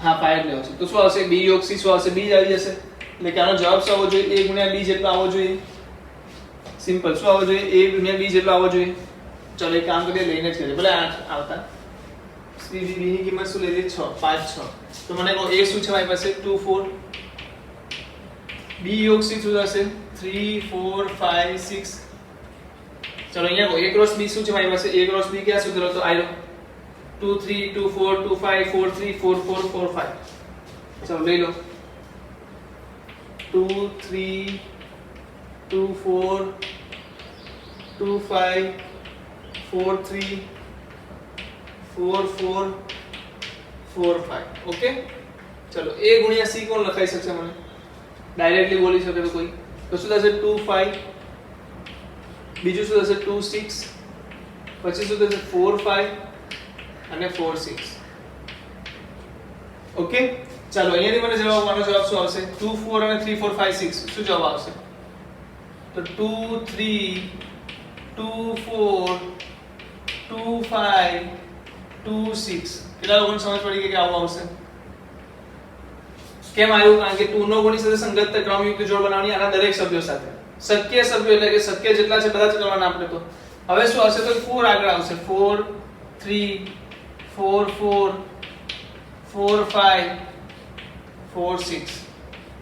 હા 5 લેવો છે. તો શું આવશે? b યોગ c શું આવશે? b જ આવી જશે. એટલે કે આનો જવાબ શું આવવો જોઈએ? a ગુણ્યા b જેટલો આવવો જોઈએ. સિમ્પલ. શું આવવો જોઈએ? a ગુણ્યા b જેટલો આવવો જોઈએ. ચલો એક કામ કરીએ, લઈને જ કરીએ. ભલે 8 આવતા. b ની કિંમત શું લઈ લઈએ? 6 5 6. તો મને કહો a શું છે મારી પાસે? 2 4. b યોગ c શું થશે? 3 4 5 6. ચલો અહીંયા કહો a ક્રોસ b શું છે મારી પાસે? a ક્રોસ b ક્યાં સુધરો? તો આયો 2 3 2 4 2 5 4 3 4 4 4 5. ચલો લઈ લો 2 3 2 4 2 5 4 3 4 4 4 5. ઓકે. ચલો a ગુણ્યા c કોણ લખાઈ શકશે મને? ડાયરેક્ટલી બોલી શકે તો કોઈ? તો શું થશે? 2 5. બીજું શું થશે? 2 6. પછી શું થશે? 4 5 અને 4 6. ઓકે. ચાલો અહીંયાથી મને આનો જવાબ શું આવશે? 2 4 અને 3 4 5 6. શું જવાબ આવશે? તો 2 3 2 4 2 5 2 6. કેટલા લોકોને સમજ પડી ગઈ કે આવું આવશે? કેમ આવ્યું? કારણ કે 2 નો ગુણી સાથે સંગત ક્રમયુક્ત જોડ બનાવવાની આના દરેક સભ્યો સાથે. શક્ય સભ્યો એટલે કે શક્ય જેટલા છે બધા જ કરવાના આપણે. તો હવે શું આવશે? તો 4 આગળ આવશે. 4 3 4 4 4 5 4 6.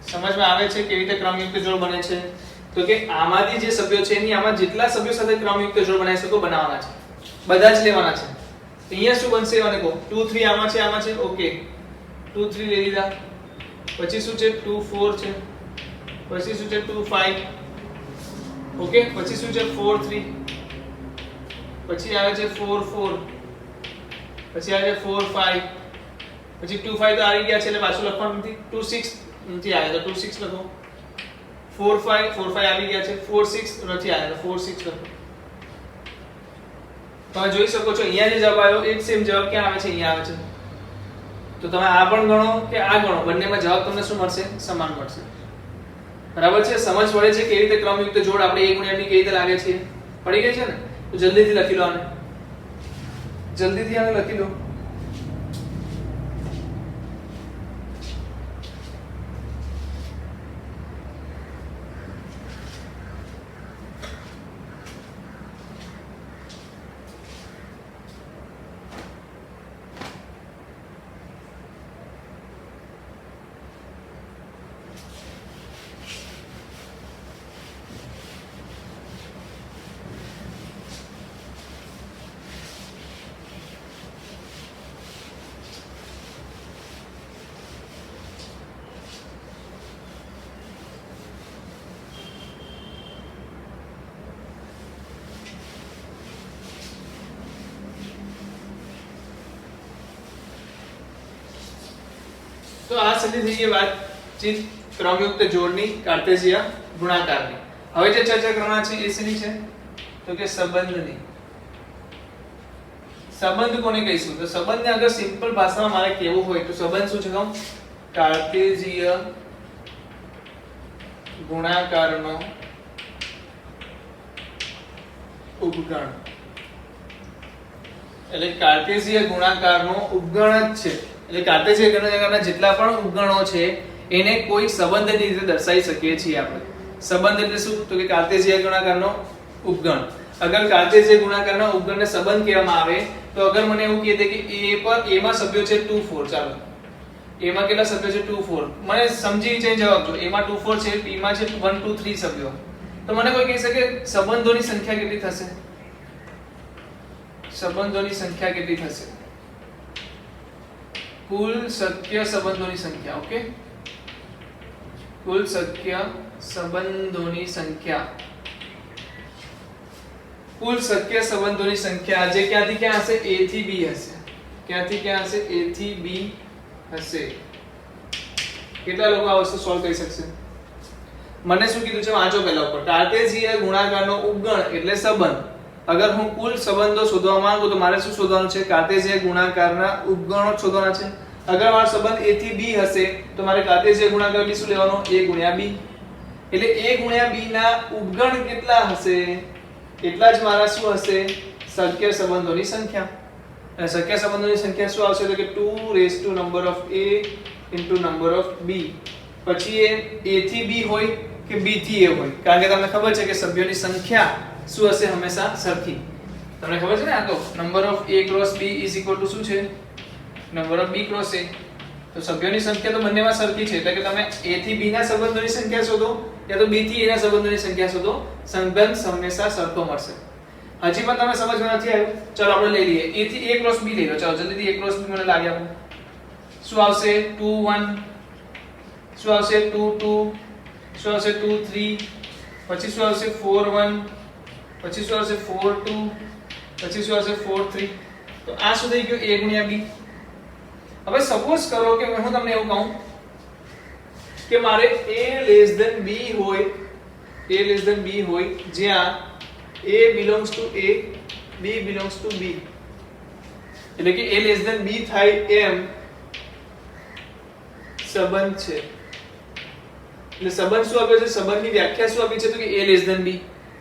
સમજમાં આવે છે કેવી રીતે ક્રમયુક્ત જોડ બને છે? તો કે આમાંથી જે સભ્યો છે એની આમાં જેટલા સભ્યો સાથે ક્રમયુક્ત જોડ બનાવી શકો બનાવવાના છે. બધા જ લેવાના છે. તો અહીંયા શું બનશે મને કહો? 2 3 આમાં છે. ઓકે 2 3 લઈ લીધા. પછી શું છે? 2 4 છે. પછી શું છે? 2 5. ઓકે. પછી શું છે? 4 3. પછી આવે છે 4 4. પછી આવે છે 4 5. પછી 2 5 તો આવી ગયા છે એટલે પાછું લખવાનું નથી. 2 6 નથી આવ્યા તો 2 6 લખો. 4 5 આવી ગયા છે. 4 6 નથી આવ્યા તો 4 6 લખો. તમે જોઈ શકો છો અહીંયા જે જવાબ આવ્યો એક સેમ જવાબ ક્યાં આવે છે? અહીંયા આવે છે. તો તમે આ પણ ગણો કે આ ગણો, બંનેમાં જવાબ તમને શું મળશે? સમાન મળશે. બરાબર છે? સમજ પડે છે કેવી રીતે ક્રમયુક્ત જોડ આપણે a ગુણ્યા b કેવી રીતે લાગે છે? પડી ગઈ છે ને? તો જલ્દીથી લખી લો આને. જલ્દીથી આને લખી લો. તો આ સુધી થઈ ગઈ વાતચીત ક્રમયુક્ત જોડની, કાર્ટેશિયન ગુણાકારની. હવે જે ચર્ચા કરવાના છે એ શેની છે? તો કે સંબંધની. સંબંધ કોને કહીશું? તો સંબંધને અગર સિમ્પલ ભાષામાં મારે કહેવું હોય તો સંબંધ શું છે કહું? કાર્ટેશિયન ગુણાકારનો ઉપગણ. એટલે કાર્ટેશિયન ગુણાકારનો ઉપગણ જ છે. એટલે કાર્ટેશિયન ગુણાકારના જેટલા પણ ઉપગણો છે એને કોઈ સંબંધની રીતે દર્શાવી શકીએ છીએ આપણે. સંબંધ એટલે શું? તો કે કાર્ટેશિયન ગુણાકારનો ઉપગણ. અગર કાર્ટેશિયન ગુણાકારના ઉપગણને સંબંધ કહેવામાં આવે તો અગર મને એવું કહે કે a પર a માં સભ્યો છે 2 4. ચાલો a માં કેટલા સભ્યો છે? 2 4. મને સમજી છે જવાબ જો. a માં 2 4 છે, b માં છે 1 2 3 સભ્યો. તો મને કોઈ કહી શકે સંબંધોની સંખ્યા કેટલી થશે? સંબંધોની સંખ્યા કેટલી થશે? કુલ શક્ય સંબંધોની સંખ્યા. ઓકે, કુલ શક્ય સંબંધોની સંખ્યા. કુલ શક્ય સંબંધોની સંખ્યા જે ક્યાંથી ક્યાં હશે? a થી b હશે. ક્યાંથી ક્યાં હશે? a થી b હશે. કેટલા લોકો આ વસ્તુ સોલ્વ કરી શકશે? મને શું કીધું છે વાંચો પહેલા ઉપર. કાર્ટેશિયન ગુણાકારનો ઉપગણ એટલે સંબંધ. અગર હું કુલ સંબંધો શોધવા માંગુ તો મારે શું શોધવાનું છે? કાર્ટેશિયન ગુણાકારના ઉપગણો શોધવાના છે. અગર મારો સંબંધ a થી b હશે તો મારે કાર્ટેશિયન ગુણાકાર b શું લેવાનો? a ગુણ્યા b. એટલે a ગુણ્યા b ના ઉપગણ કેટલા હશે? એટલા જ મારા શું હશે? શક્ય સંબંધોની સંખ્યા. અને શક્ય સંબંધોની સંખ્યા શું આવશે? તો કે 2 raise to number of a into number of b. પછી એ a થી b હોય કે b થી a હોય, કારણ કે તમને ખબર છે કે સભ્યોની સંખ્યા શું હશે? હંમેશા સરખી. તમને ખબર છે ને, આ તો number of a cross b is equal to શું છે? Number of b cross a. તો સભ્યોની સંખ્યા તો બંનેમાં સરખી છે, એટલે કે તમે a થી b ના સંબંધોની સંખ્યા શોધો યા તો b થી a ના સંબંધોની સંખ્યા શોધો, સંબંધ હંમેશા સરખો મળશે. હજી પણ તમે સમજવા નથી આવ્યું? ચલો આપણે લઈ લઈએ a થી a ક્રોસ b લઈ લો. ચલો જલ્દીથી a ક્રોસ b મને લાગી આપો. શું આવશે? 2 1. શું આવશે? 2 2. શું આવશે? 2 3. પછી શું આવશે? 4 1. પછી શું આવશે? 4 2. પછી શું આવશે? 4 3. તો આ શું થઈ ગયું? a ગુણ્યા b. હવે સપોઝ કરો કે હું તમને એવું કહું કે મારે a લેસ ધેન b હોય, a લેસ ધેન b હોય, જ્યાં a belongs to a, b belongs to b. એટલે કે a લેસ ધેન b થાય એમ સંબંધ છે. એટલે સંબંધ શું આપ્યો છે? સંબંધની વ્યાખ્યા શું આપી છે? તો કે a લેસ ધેન b.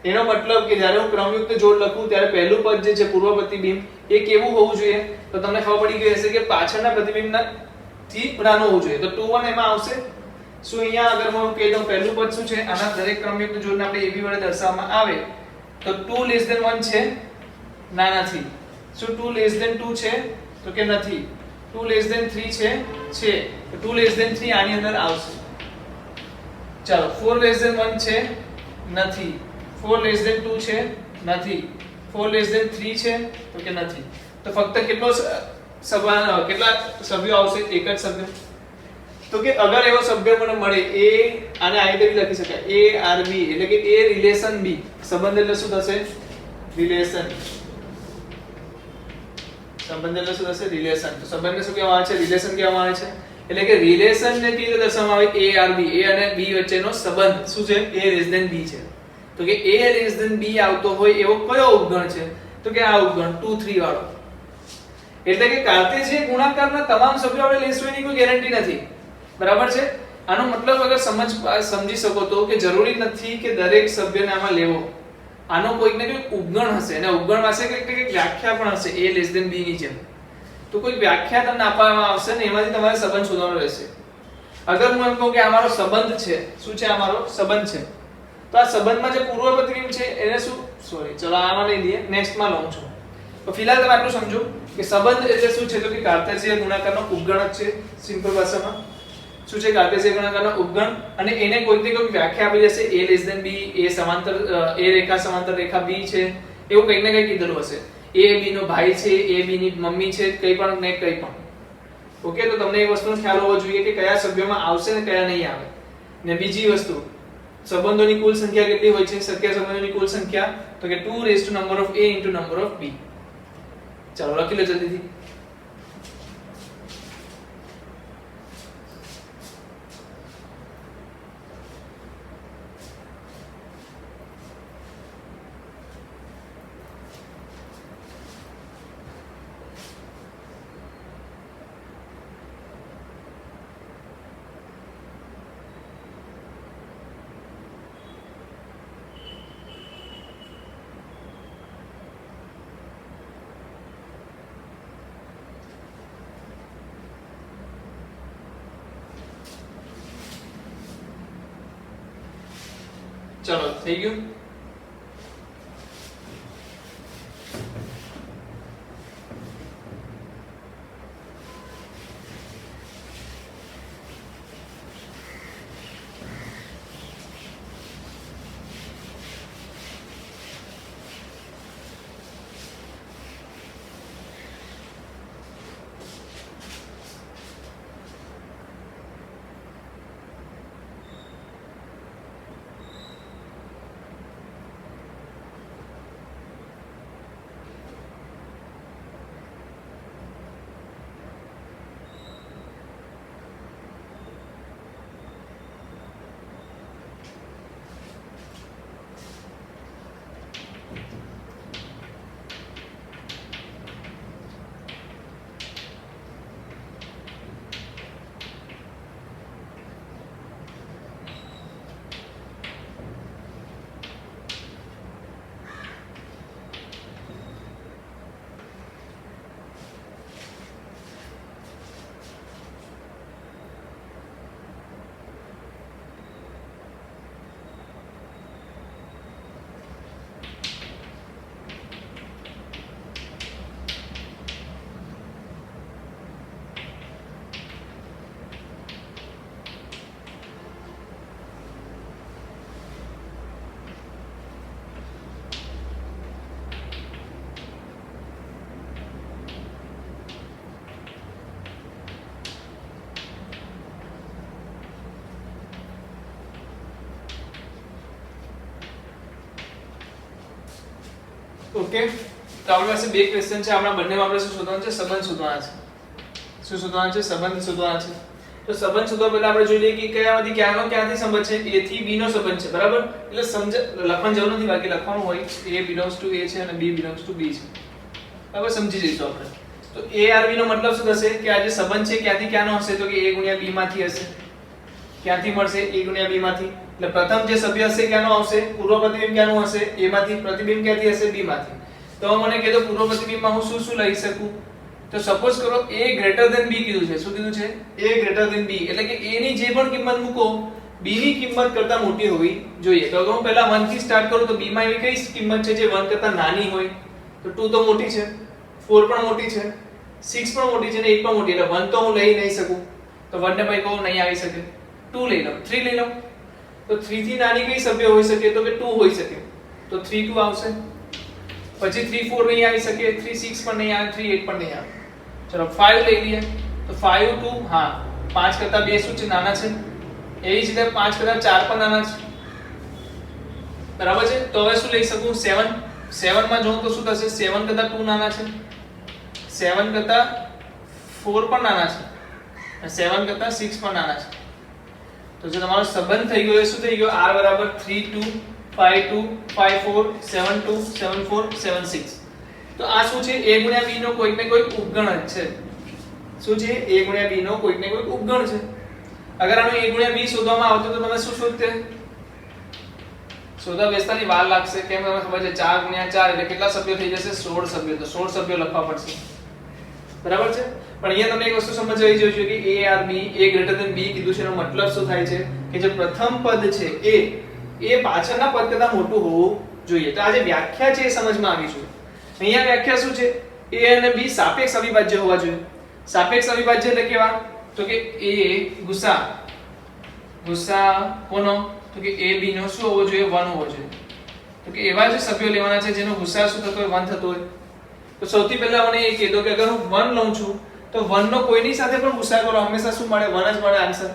એનો મતલબ કે જ્યારે હું ક્રમયુક્ત જોડ લખું ત્યારે પહેલું પદ જે છે પૂર્વ પ્રતિબિંબ એ કેવું હોવું જોઈએ? તો તમને ખબર પડી ગઈ હશે કે પાછળના પ્રતિબિંબના થી નાનું હોવું જોઈએ. તો 2 1 એમાં આવશે. શું અહીંયા અગર હું કહી દઉં પહેલું પદ શું છે? આના દરેક ક્રમયુક્ત જોડને આપણે ab વડે દર્શાવવામાં આવે તો 2 લેસ ધેન 1 છે? ના, નથી. શું 2 લેસ ધેન 2 છે? તો કે નથી. 2 લેસ ધેન 3 છે? છે. તો 2 લેસ ધેન 3 આની અંદર આવશે. ચાલો 4 લેસ ધેન 1 છે? નથી. 4 લેસ ધેન 2 છે? નથી. 4 લેસ ધેન 3 છે? તો કે નથી. તો ફક્ત કેટલો કેટલા સભ્યો આવશે? એક જ સભ્ય. તો કે અગર એવો સભ્ય મને મળે a, આને આ રીતે લખી શકાય a r b, એટલે કે a રિલેશન b. સંબંધ એટલે શું થશે? રિલેશન. સંબંધ એટલે શું થશે? રિલેશન. તો સંબંધને શું કહેવામાં આવે છે? રિલેશન કહેવામાં આવે છે. એટલે કે રિલેશન ને કેવી રીતે દર્શાવવામાં આવે? a r b, a અને b વચ્ચેનો સંબંધ શું છે? a લેસ ધેન b છે. તો કે a લેસ ધેન b આવતો હોય એવો કયો ઉપગણ છે? તો કે આ ઉપગણ 2 3 વાળો. એટલે કે કાર્ટેશિયન ગુણાકારના તમામ સભ્યો આપણે લેશું એની કોઈ ગેરંટી નથી. બરાબર છે? આનો મતલબ અગર સમજી શકો તો કે જરૂરી નથી કે દરેક સભ્યને આમાં લેવો. આનો કોઈક ને કોઈક ઉપગણ હશે, અને ઉપગણ પાસે કંઈક વ્યાખ્યા પણ હશે a લેસ ધેન b ની જેમ. તો કોઈ વ્યાખ્યા તમને આપવામાં આવશે ને એમાંથી તમારે સંબંધ શોધવાનો રહેશે. અગર હું એમ કહું કે આ મારો સંબંધ છે, શું છે? આ મારો સંબંધ છે. તો આ સંબંધમાં જે પૂર્વ પ્રતિબિંબ છે એને શું, સોરી ચલો આમાં લઈ લઈએ, નેક્સ્ટ માં લઉં છું. તો ફિલહાલ તમે આટલું સમજો કે સંબંધ એટલે શું છે? તો કે કાર્ટેશિયન ગુણાકારનો ઉપગણ જ છે. સિમ્પલ ભાષામાં શું છે? કાર્ટેશિયન ગુણાકારનો ઉપગણ. અને એને કોઈકને કોઈક વ્યાખ્યા આપી જશે a less than b, a સમાંતર a રેખા સમાંતર રેખા b છે, એવું કંઈક ને કંઈક કીધેલું હશે. a b નો ભાઈ છે, a b ની મમ્મી છે, કંઈ પણ ને કંઈ પણ. ઓકે, તો તમને એ વસ્તુનો ખ્યાલ હોવો જોઈએ કે કયા સભ્યોમાં આવશે ને કયા નહીં આવે. ને બીજી વસ્તુ, સંબંધોની કુલ સંખ્યા કેટલી હોય છે? શક્ય સંબંધોની કુલ સંખ્યા તો કે 2 raise to number of a into number of b. ચાલો લખી લો જલ્દીથી. ચલો થઈ ગયું. ઓકે, તો આપણી પાસે બે ક્વેશ્ચન છે. આપણા બંનેમાં આપણે શું શોધવાનું છે? સંબંધ શોધવાના છે. શું શોધવાના છે? સંબંધ શોધવાના છે. તો સંબંધ શોધવા પહેલા આપણે જોઈ લઈએ કે કયામાંથી ક્યાંથી સંબંધ છે. a થી b નો સંબંધ છે, બરાબર? એટલે લખવાની જરૂર નથી, બાકી લખવાનું હોય a belongs to a છે અને b belongs to b છે. હવે સમજી જઈશું આપણે. તો a r b નો મતલબ શું થશે કે આ જે સંબંધ છે ક્યાંથી ક્યાંનો હશે? તો કે a ગુણ્યા b માંથી હશે. ક્યાંથી મળશે? a ગુણ્યા b માંથી. એટલે પ્રથમ જે સભ્ય હશે ક્યાંનો આવશે? પૂર્વ પ્રતિબિંબ ક્યાંનું હશે? a માંથી. પ્રતિબિંબ ક્યાંથી હશે? b માંથી. તો મને કહે દો પૂર્વ પ્રતિબિંબમાં હું શું શું લઈ શકું? તો સપોઝ કરો a ગ્રેટર ધેન b કીધું છે. શું કીધું છે? a ગ્રેટર ધેન b, એટલે કે a ની જે પણ કિંમત મૂકો b ની કિંમત કરતા મોટી હોવી જોઈએ. તો અગર હું પહેલા 1 થી સ્ટાર્ટ કરું તો b માં એવી કઈ કિંમત છે જે 1 કરતા નાની હોય? તો 2 તો મોટી છે, 4 પણ મોટી છે, 6 પણ મોટી છે ને 8 પણ મોટી, એટલે 1 તો હું લઈ નહીં શકું. તો 1 ને ભાઈ કહું નહીં આવી શકે. 2 લઈ લઉં, 3 લઈ લઉં. તો 3 થી નાની કઈ સભ્ય હોઈ શકે? તો કે 2 હોઈ શકે. તો 3 2 આવશે. પછી 3 4 નહીં આવી શકે, 3 6 પણ નહીં આવે, 3 8 પણ નહીં આવે. ચલો 5 લઈ લઈએ. તો 5 2, હા 5 કરતા 2 શું છે? નાના છે. એવી જ રીતે 5 કરતા 4 પણ નાના છે, બરાબર છે. તો હવે શું લઈ શકું? 7. 7 માં જોઉં તો શું થશે? 7 કરતા 2 નાના છે, 7 કરતા 4 પણ નાના છે અને 7 કરતા 6 પણ નાના છે. તો જે તમારો સંબંધ થઈ ગયો એ શું થઈ ગયો? r બરાબર 3 2 5 2 5 4 7 2 7 4 7 6. તો આ શું છે? a ગુણ્યા b નો કોઈક ને કોઈક ઉપગણ જ છે. શું છે? a ગુણ્યા b નો કોઈક ને કોઈક ઉપગણ છે. અગર આનો a ગુણ્યા b શોધવામાં આવતો તો તમે શું શોધતે? શોધવા બેસતાની વાર લાગશે. કેમ? તમને ખબર છે 4 ગુણ્યા 4 એટલે કેટલા સભ્યો થઈ જશે? 16 સભ્યો. તો 16 સભ્યો લખવા પડશે, બરાબર છે. પણ અહીંયા તમને એક વસ્તુ સમજવી જોઈએ કે a r b a greater than b કીધું છે એનો મતલબ શું થાય છે કે જે પ્રથમ પદ છે એ પાછળના પદ કરતા મોટું હોવું જોઈએ. તો આ જે વ્યાખ્યા છે એ સમજમાં આવી જોઈએ. અહીંયા વ્યાખ્યા શું છે? a અને b સાપેક્ષ અવિભાજ્ય હોવા જોઈએ. સાપેક્ષ અવિભાજ્ય એટલે કેવા? તો કે a ગુસા કોનો? તો કે a b નો શું હોવો જોઈએ? 1 હોવો જોઈએ. તો કે એવા જે સભ્યો લેવાના છે જેનો ગુસા શું થતો હોય? 1 થતો હોય. તો સૌથી પહેલા મને એ કહી દો કે અગર હું 1 લઉં છું તો 1 નો કોઈની સાથે પણ ગુસા કરો હંમેશા શું મળે? 1 જ મળે આન્સર.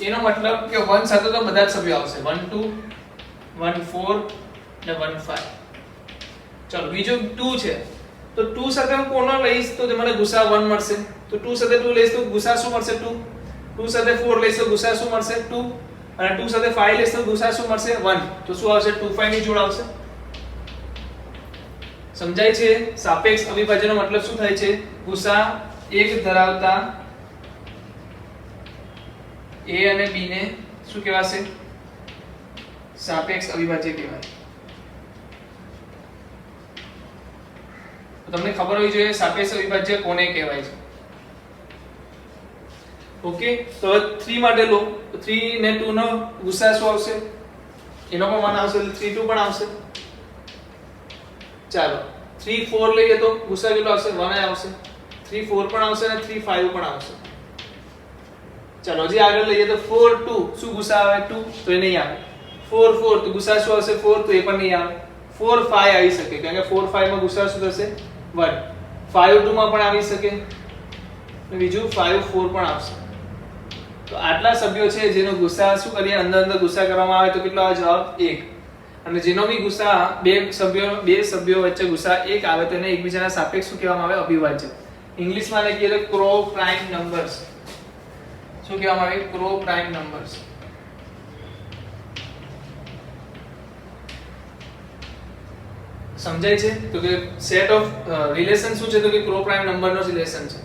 એનો મતલબ કે 1 સાથે તો બધા જ સભ્યો આવશે. 1 2 1 4 ને 1 5. ચલો બીજો 2 છે. તો 2 સાથે હું કોનો લઈશ તો મને ગુસા 1 મળશે. તો 2 સાથે 2 લઈશ તો ગુસા શું મળશે? 2. 2 સાથે 4 લઈશ તો ગુસા શું મળશે? 2. અને 2 સાથે 5 લઈશ તો ગુસા શું મળશે? 1. તો શું આવશે? 2 5 ની જોડ આવશે. સમજાય છે? સાપેક્ષ અવિભાજ્યનો મતલબ શું થાય છે? ગુસા એક ધરાવતા a અને b ને શું કહેવાશે? સાપેક્ષ અવિભાજ્ય કહેવાય. તો તમને ખબર હોવી જોઈએ સાપેક્ષ અવિભાજ્ય કોને કહેવાય છે. ઓકે, તો 3 માટે લો. તો 3 ને 2 નો ગુસા શું આવશે? એનો પણ 1 આવશે, એટલે 3 2 પણ આવશે. ચાલો 3 4 લઈએ તો ગુસા કેટલો આવશે? 1 આવશે. 3 4 પણ આવશે અને 3 5 પણ આવશે. ચાલો હજી આગળ લઈએ તો 4 2 શું ગુસા આવે? 2. તો એ નહીં આવે. 4 4 તો ગુસા શું આવશે? 4. તો એ પણ નહીં આવે. 4 5 આવી શકે કારણ કે 4 5 માં ગુસા શું થશે? 1. 5 2 માં પણ આવી શકે અને બીજું 5 4 પણ આવશે. તો આટલા સભ્યો છે જેનો ગુસા શું કરીએ? અંદર ગુસા કરવામાં આવે તો કેટલો આવે જવાબ? 1. અને જેનો બી ગુસા બે સભ્યો વચ્ચે ગુસા 1 આવે તો એને એકબીજાના સાપેક્ષ શું કહેવામાં આવે? અવિભાજ્ય. ઇંગ્લિશમાં લખીએ તો ક્રો પ્રાઇમ નંબર્સ. શું કહેવામાં આવે? Crow prime numbers. સમજાય છે? તો કે સેટ ઓફ રિલેશન શું છે? તો કે ક્રો પ્રાઇમ નંબરનો રિલેશન છે.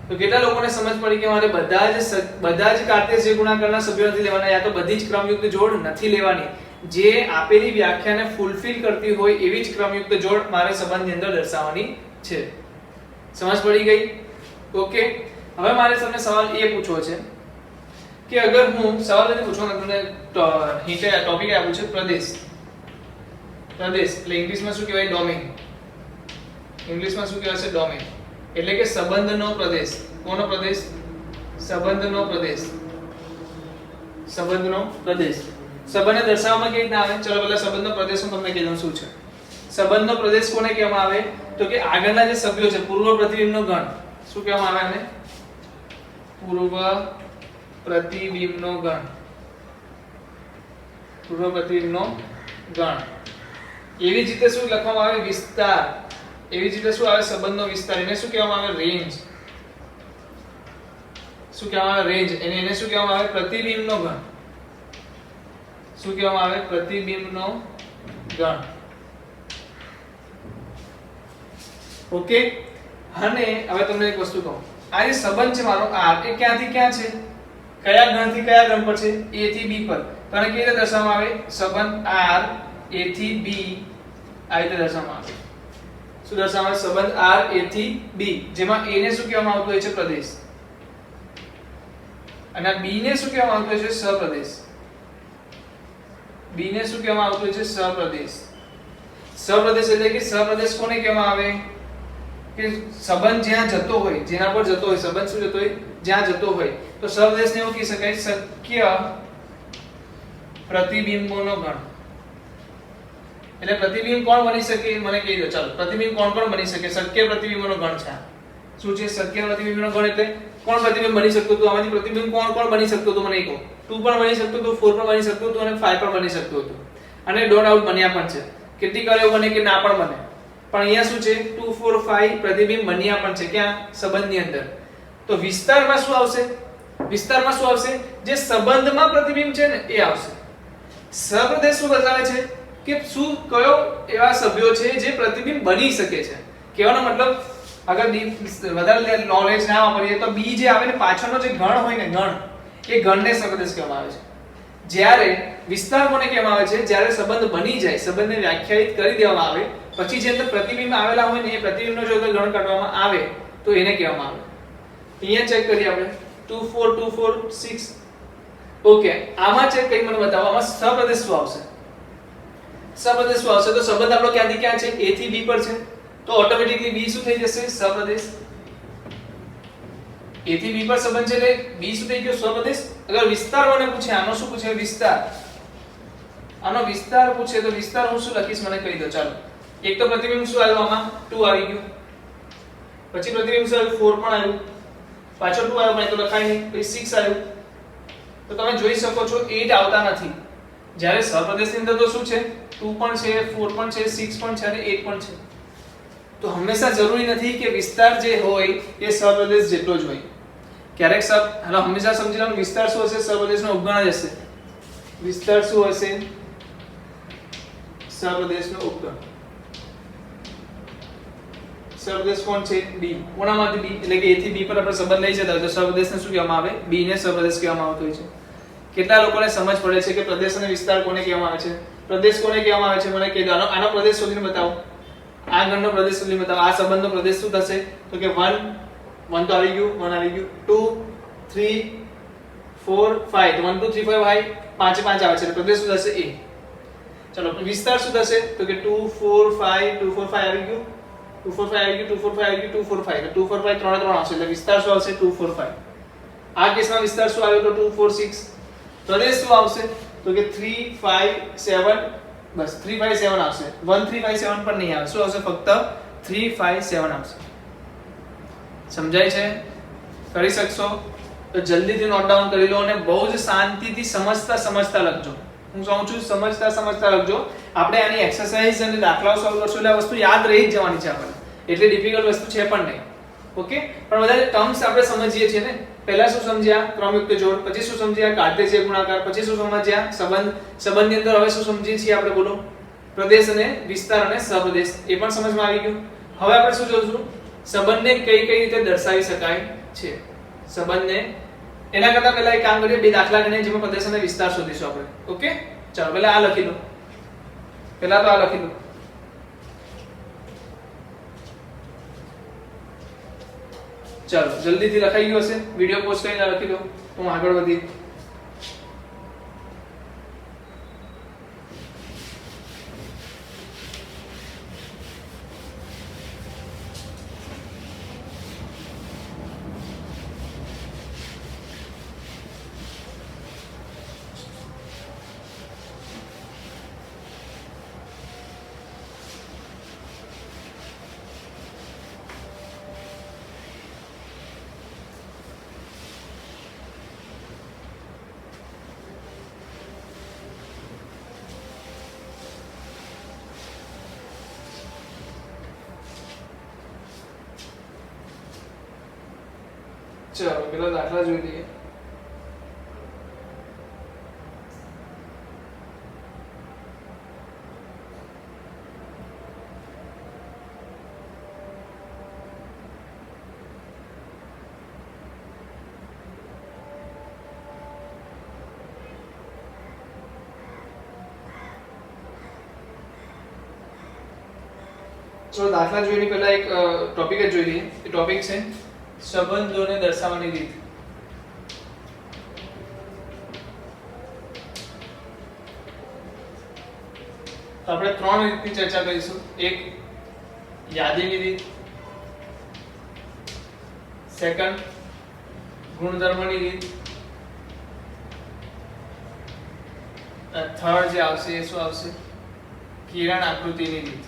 તો કેટલા લોકોને સમજ પડી કે મારે બધા જ કાર્ટેશિયન ગુણાકારના સભ્યો નથી લેવાના, યા તો બધી જ ક્રમયુક્ત જોડ નથી લેવાની. જે આપેલી વ્યાખ્યાને ફૂલફિલ કરતી હોય એવી જ ક્રમયુક્ત જોડ મારે સંબંધની અંદર દર્શાવવાની છે. સમજ પડી ગઈ? ઓકે, હવે મારે તમને સવાલ એ પૂછવો છે કે અગર હું સવાલ નથી પૂછવાનો, તમને ટોપિક આપ્યું છે પ્રદેશ. એટલે ઇંગ્લિશમાં શું કહેવાય? ડોમેન. ઇંગ્લિશમાં શું કહેવાય છે? ડોમેન. એટલે કે સંબંધનો પ્રદેશ. કોનો પ્રદેશ? સંબંધનો પ્રદેશ. સંબંધનો પ્રદેશ. સંબંધને દર્શાવવામાં કેવી રીતના આવે? ચલો પહેલા સંબંધનો પ્રદેશ હું તમને કહી દઉં શું છે. સંબંધનો પ્રદેશ કોને કહેવામાં આવે? તો કે આગળના જે સભ્યો છે પૂર્વ પ્રતિબિંબનો ગણ. શું કહેવામાં આવે આને? પૂર્વ પ્રતિબિંબનો ગણ. પૂર્વ પ્રતિબિંબનો ગણ. એવી જ રીતે શું લખવામાં આવે વિસ્તાર, એવી જ રીતે શું આવે સંબંધનો વિસ્તાર, એને શું કહેવામાં આવે રેન્જ, શું કહેવામાં આવે રેન્જ, એને શું કહેવામાં આવે પ્રતિબિંબનો ગણ, શું કહેવામાં આવે પ્રતિબિંબનો ગણ. ઓકે. અને હવે તમને એક વસ્તુ કહું, આ જે સંબંધ છે મારો r એ ક્યાંથી ક્યાં છે, કયા ગણથી કયા ગણ પર છે, a થી b પર. તો આને કેવી રીતે દર્શાવવામાં આવે સંબંધ r a થી b, આ રીતે દર્શાવવામાં આવે. શું દર્શાવવામાં આવે સંબંધ r a થી b, જેમાં a ને શું કહેવામાં આવતું હોય છે પ્રદેશ, અને b ને શું કહેવામાં આવતું હોય છે સપ્રદેશ, b ને શું કહેવામાં આવતું હોય છે સપ્રદેશ. સપ્રદેશ એટલે કે સપ્રદેશ કોને કહેવામાં આવે કે સંબંધ જ્યાં જતો હોય, જેના પર જતો હોય સંબંધ, શું જતો હોય જ્યાં જતો હોય, તો સપ્રદેશને એવું કહી શકાય શક્ય પ્રતિબિંબોનો ગણ. એટલે પ્રતિબિંબ કોણ બની શકે મને કહી દો. ચાલો પ્રતિબિંબ કોણ કોણ બની શકે, શક્ય પ્રતિબિંબોનો ગણ છે. શું છે શક્ય પ્રતિબિંબોનો ગણ? એટલે કોણ પ્રતિબિંબ બની શકતું હતું, આમાંથી પ્રતિબિંબ કોણ કોણ બની શકતું હતું મને કહો. 2 પણ બની શકતું હતું, 4 પણ બની શકતું હતું, અને 5 પણ બની શકતું હતું, અને ડોન્ટ આઉટ બન્યા પણ છે. કેટલીક વાર એવું બને કે ના પણ બને, પણ અહીંયા શું છે 2 4 5 પ્રતિબિંબ બન્યા પણ છે. ક્યાં? સંબંધની અંદર. તો વિસ્તારમાં શું આવશે, વિસ્તારમાં શું આવશે, જે સંબંધમાં પ્રતિબિંબ છે ને એ આવશે. સપ્રદેશ શું બતાવે છે કે શું કયો એવા સભ્યો છે જે પ્રતિબિંબ બની શકે છે. કહેવાનો મતલબ અગર વધારે નોલેજ ના વાપરીએ તો બી જે આવે ને પાછળનો જે ગણ હોય ને ગણ, એ ગણને સપ્રદેશ કહેવામાં આવે છે. જ્યારે વિસ્તાર કોને કહેવામાં આવે છે, જ્યારે સંબંધ બની જાય, સંબંધને વ્યાખ્યાયિત કરી દેવામાં આવે પછી જે અંદર પ્રતિબિંબ આવેલા હોય ને એ પ્રતિબિંબનો જો ગણ કાઢવામાં આવે તો એને કહેવામાં આવે. અહીંયા ચેક કરીએ આપણે 2 4 2 4 6. ઓકે, આમાં ચેક કરી મને બતાવો આમાં સપ્રદેશ શું આવશે. સપ્રદેશ શું આવશે? તો સંબંધ આપણો ક્યાંથી ક્યાં છે, a થી b પર છે, તો ઓટોમેટિકલી b શું થઈ જશે સપ્રદેશ. a થી b પર સંબંધ છે એટલે b શું થઈ ગયો સપ્રદેશ. અગર વિસ્તાર મને પૂછે, આનો શું પૂછે વિસ્તાર, આનો વિસ્તાર પૂછે તો વિસ્તાર હું શું લખીશ મને કહી દો. ચાલો એક તો પ્રતિબિંબ શું આવ્યું આમાં 2 આવી ગયું, પછી પ્રતિબિંબ શું આવ્યું 4 પણ આવ્યું, પાછો 2 આવ્યો પણ એ તો લખાય નહીં, પછી 6 આવ્યું. તો તમે જોઈ શકો છો 8 આવતા નથી. જ્યારે સપ્રદેશની અંદર તો શું છે 2 પણ છે, 4 પણ છે, 6 પણ છે અને 8 પણ છે. તો હંમેશા જરૂરી નથી કે વિસ્તાર જે હોય એ સપ્રદેશ જેટલો જ હોય. ક્યારેક હાલો હંમેશા સમજી લો વિસ્તાર શું હશે સપ્રદેશનો ઉપગણ જ હશે. વિસ્તાર શું હશે સપ્રદેશનો ઉપગણ. સપ્રદેશ કોણ છે b. કોનામાંથી b એટલે કે a થી b પર આપણે સંબંધ લઈ જતા હોય તો સપ્રદેશને શું કહેવામાં આવે b ને સપ્રદેશ કહેવામાં આવતો હોય છે. કેટલા લોકોને સમજ પડે છે કે પ્રદેશ અને વિસ્તાર કોને કહેવામાં આવે છે, પ્રદેશ કોને કહેવામાં આવે છે મને કહી દો. આનો પ્રદેશ શોધીને બતાવો, આ ગણનો પ્રદેશ શોધીને બતાવો. આ સંબંધનો પ્રદેશ શું થશે તો કે 1 તો આવી ગયું, 1 આવી ગયું, 2 3 4 5, તો 1 2 3 4 5 પાંચે પાંચ આવે છે એટલે પ્રદેશ શું થશે a. ચલો વિસ્તાર શું થશે તો કે 2 4 5 2 4 5 આવી ગયું, 2 4 5 આવી ગયું, 2 4 5 આવી ગયું, 2 4 5, તો 2 4 5 3 આવશે એટલે વિસ્તાર શું આવશે 2 4 5. આ કેસમાં વિસ્તાર શું આવ્યો તો 2 4 6. પ્રદેશ શું આવશે તો કે 3 5 7, બસ 3 5 7 આવશે. 1 3 5 7 પણ નહીં આવે, શું આવશે ફક્ત 3 5 7 આવશે. સમજાય છે? કરી શકશો તો જલ્દીથી નોટ ડાઉન કરી લો અને બહુ જ શાંતિથી સમજતા લખજો. હું કહું છું સમજતા લખજો. આપણે આની એક્સરસાઇઝ અને દાખલાઓ સોલ્વ કરશું એટલે આ વસ્તુ યાદ રહી જ જવાની છે આપણને. એટલે ડિફિકલ્ટ વસ્તુ છે પણ નહીં. ઓકે, પણ બધા ટર્મ્સ આપણે સમજીએ છીએ ને. પહેલા શું સમજ્યા ક્રમયુક્ત જોડ, પછી શું સમજ્યા કાર્ટેશિયન ગુણાકાર, પછી શું સમજ્યા સંબંધની અંદર હવે શું સમજીએ છીએ આપણે બોલો પ્રદેશ અને વિસ્તાર અને સપ્રદેશ, એ પણ સમજમાં આવી ગયું. હવે આપણે શું જોઈશું સંબંધને કઈ રીતે દર્શાવી શકાય છે. સંબંધને એના કરતા પહેલા એક કામ કરીએ, બે દાખલા ગણીએ જેમાં પ્રદેશ અને વિસ્તાર શોધીશું આપણે. ઓકે, ચાલો પહેલા આ લખી લો, પહેલા તો આ લખી લો. ચાલો જલ્દીથી લખાઈ ગયું હશે, વિડિયો પોઝ કરીને લખી લો, હું આગળ વધી. ચલો પેલો દાખલા જોઈ લઈએ. ચલો દાખલા જોઈને પહેલા એક ટોપિક જ જોઈ લઈએ. એ ટોપિક છે સંબંધોને દર્શાવવાની રીત. તો આપણે ત્રણ રીતની ચર્ચા કરીશું. એક યાદીની રીત, સેકન્ડ ગુણધર્મની રીત, થર્ડ જે આવશે એ શું આવશે? કિરણ આકૃતિની રીત.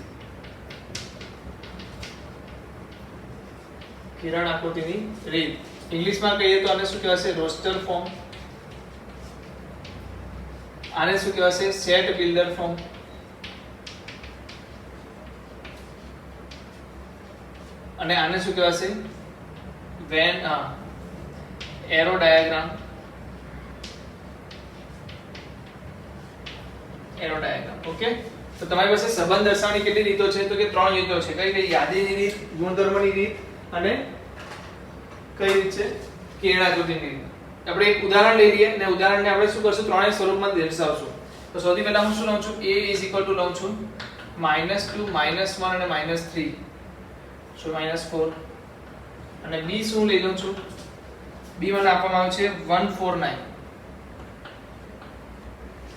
કિરણ આકૃતિની રીત ઇંગ્લિશમાં કહીએ તો આને શું કહેવાશે? Roster form. આને શું કહેવાશે? Set builder form. અને આને શું કહેવાશે? Venn arrow diagram. Arrow diagram. Okay, તો તમારી પાસે સંબંધ દર્શાવવાની કેટલી રીતો છે? તો કે ત્રણ રીતો છે. કઈ કઈ? યાદીની રીત, ગુણધર્મની રીત અને કઈ રીત છે? કિરણાકૃતિની રીત. આપણે એક ઉદાહરણ લઈ લઈએ અને ઉદાહરણને આપણે શું કરશું? ત્રણેય સ્વરૂપમાં દર્શાવશું. તો સૌથી પહેલા હું શું લઉં છું? a લઉં છું -2 -1 અને -3 so -4 અને b શું લઈ લઉં છું? b મને આપવામાં આવ્યું છે 149.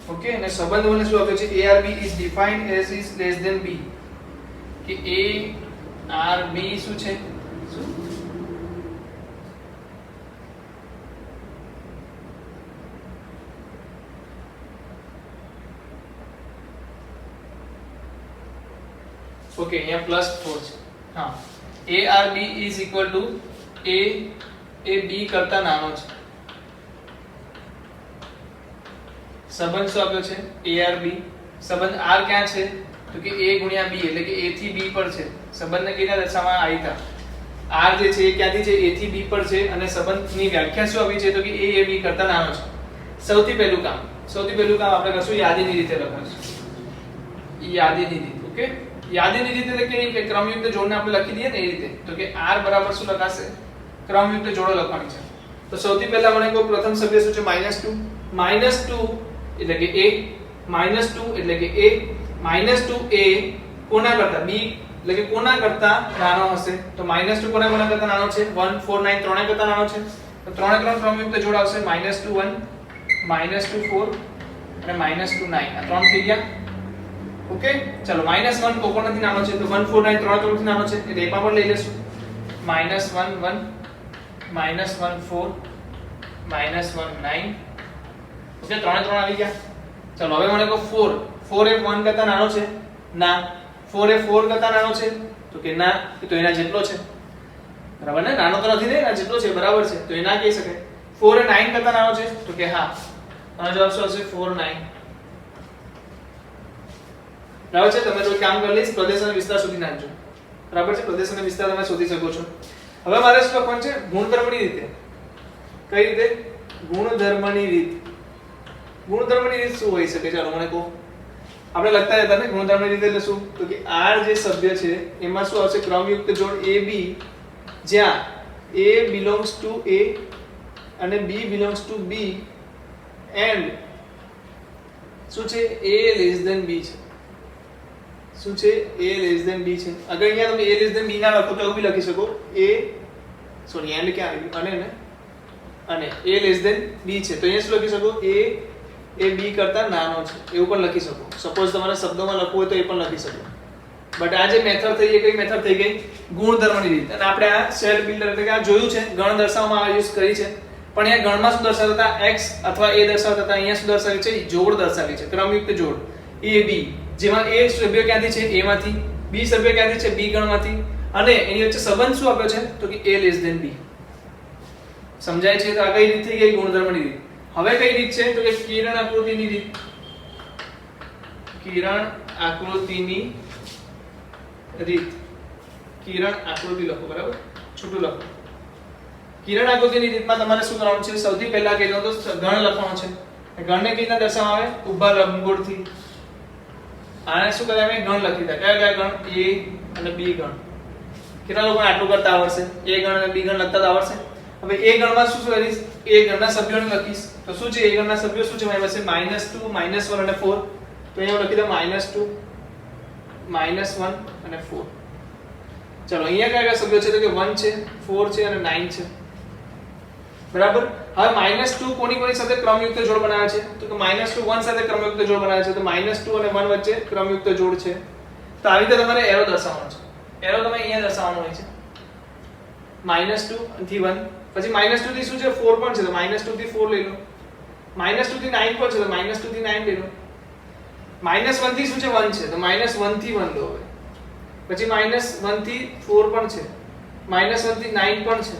ઓકે, અને સંબંધ મને શું આપ્યો છે? ARB is defined as is less than b. કે ARB શું છે? શું? ઓકે, અહીંયા +4 છે. હા, ARB is equal to a b કરતા નાનો છે. સંબંધ શું આપ્યો છે? ARB. સંબંધ R ક્યાં છે? તો કે a ગુણ્યા b એટલે કે a થી b પર છે. સંબંધને કેના દર્શાવવામાં આવી હતા? R જે છે એ ક્યાંથી છે? a થી b પર છે. અને સંબંધની વ્યાખ્યા શું આપી છે? તો કે a b કરતા નાનો છે. સૌથી પહેલું કામ આપણે કરશું યાદીની રીતે લખવાનું. યાદીની રીત. ઓકે, યાદીની રીત એટલે કે ક્રમયુક્ત જોડને આપણે લખી દઈએ ને એ રીતે. તો કે r બરાબર શું લખાશે? ક્રમયુક્ત જોડો લખવાની છે. તો સૌથી પહેલા મને કોઈ પ્રથમ સભ્ય શું છે? -2 એટલે કે a, -2 એટલે કે a, -2a કોના કરતા? b એટલે કે કોના કરતા નાનો હશે? તો -2 કોના કરતા નાનો છે? 149 ત્રણે કરતા નાનો છે. તો ત્રણે ત્રણ ક્રમયુક્ત જોડ આવશે. -2 1 -2 4 અને -2 9. આ ત્રણ થઈ ગયા. ઓકે, ચલો -1 કોકોનથી નાનો છે તો 149 ત્રણ ત્રણથી નાનો છે એટલે એ પણ લઈ લેશું. -1 1 -1 4 -1 9. ઓકે, ત્રણે ત્રણ આવી ગયા. ચલો હવે મને કહો 4 એ 1 કરતા નાનો છે? ના. 4 એ 4 કરતા નાનો છે? તો કે ના. તો એના જેટલો છે. બરાબર ને? નાનો તો નથી ને, એના જેટલો છે. બરાબર છે, તો એ ના કહી શકાય. 4 એ 9 કરતા નાનો છે? તો કે હા. આનો જવાબ શું હશે? 4 9. બરાબર છે, તમે જો કામ કરી લઈશ પ્રદેશ અને વિસ્તાર સુધી નાખજો. બરાબર છે, પ્રદેશ અને વિસ્તાર તમે શોધી શકો છો. હવે મારે શું લખવાનું છે? ગુણધર્મની રીતે. કઈ રીતે? ગુણધર્મની રીત. ગુણધર્મની રીત શું હોઈ શકે? ચાલો મને કહો. આપણે લખતા હતા ને ગુણધર્મની રીત એટલે શું? તો કે r જે સભ્ય છે એમાં શું આવશે? ક્રમયુક્ત જોડ AB, જ્યાં a belongs to a અને b belongs to b and શું છે? a less than b છે. શું છે? a less than b છે. અગર અહીંયા તમે a less than b ના લખો તો એવું બી લખી શકો a સોરી એન્ડ ક્યાં આવ્યું? અને a less than b છે તો અહીંયા શું લખી શકો? a b કરતા નાનો છે એવું પણ લખી શકો. સપોઝ તમારે શબ્દોમાં લખવું હોય તો એ પણ લખી શકો. બટ આ જે મેથડ થઈ એ કઈ મેથડ થઈ ગઈ? ગુણધર્મની રીત. અને આપણે આ સેટ બિલ્ડર એટલે કે આ જોયું છે, ગણ દર્શાવવામાં આ યુઝ કરી છે. પણ અહીંયા ગણમાં શું દર્શાવતા હતા? x અથવા a દર્શાવતા હતા. અહીંયા શું દર્શાવી છે? જોડ દર્શાવી છે, ક્રમયુક્ત જોડ a b, જેમાં a સભ્ય ક્યાંથી છે? a માંથી, b સભ્ય ક્યાંથી છે? b ગણમાંથી, અને એની વચ્ચે સંબંધ શું આપ્યો છે? તો કે a less than b. સમજાય છે? તો આ કઈ રીત થઈ ગઈ? ગુણધર્મની રીત. હવે કઈ રીત છે? તો કે કિરણ આકૃતિની રીત. કિરણ આકૃતિની રીત. કિરણ આકૃતિ લખો. બરાબર, છૂટું લખો. કિરણ આકૃતિની રીતમાં તમારે શું કરવાનું છે? સૌથી પહેલા કહી દઉં તો ગણ લખવાનો છે. ગણને કેવી રીતના દર્શાવવામાં આવે? ઊભા લંબગોળથી. આને શું કરે? અમે ગણ લખી દે. કયા કયા ગણ? A અને B ગણ. કેટલા લોકોને આટલું કરતા આવડશે? A ગણ અને B ગણ લખતા આવડશે? હવે A ગણમાં શું કરીશ? A ગણના સભ્યોને લખીશ. તો શું છે? A ગણના સભ્યો શું છે મારી પાસે? -2 -1 અને 4. તો અહીંયા લખી દઉં -2 -1 અને 4. ચલો અહીંયા કયા કયા સભ્યો છે? તો કે 1 છે, 4 છે અને 9 છે. બરાબર. હવે -2 કોની સાથે ક્રમયુક્ત જોડ બનાવે છે? તો કે -2 1 સાથે ક્રમયુક્ત જોડ બનાવે છે. તો -2 અને 1 વચ્ચે ક્રમયુક્ત જોડ છે. તો આવી રીતે તમારે એરો દર્શાવવાનો છે. એરો તમે અહીંયા દર્શાવવાનો હોય છે. -2 થી 1. પછી -2 થી શું છે? 4 પણ છે. તો -2 થી 4 લઈ લો. -2 થી 9 પણ છે. તો -2 થી 9 લઈ લો. -1 થી શું છે? 1 છે. તો -1 થી 1 લો. હવે પછી -1 થી 4 પણ છે. -1 થી 9 પણ છે.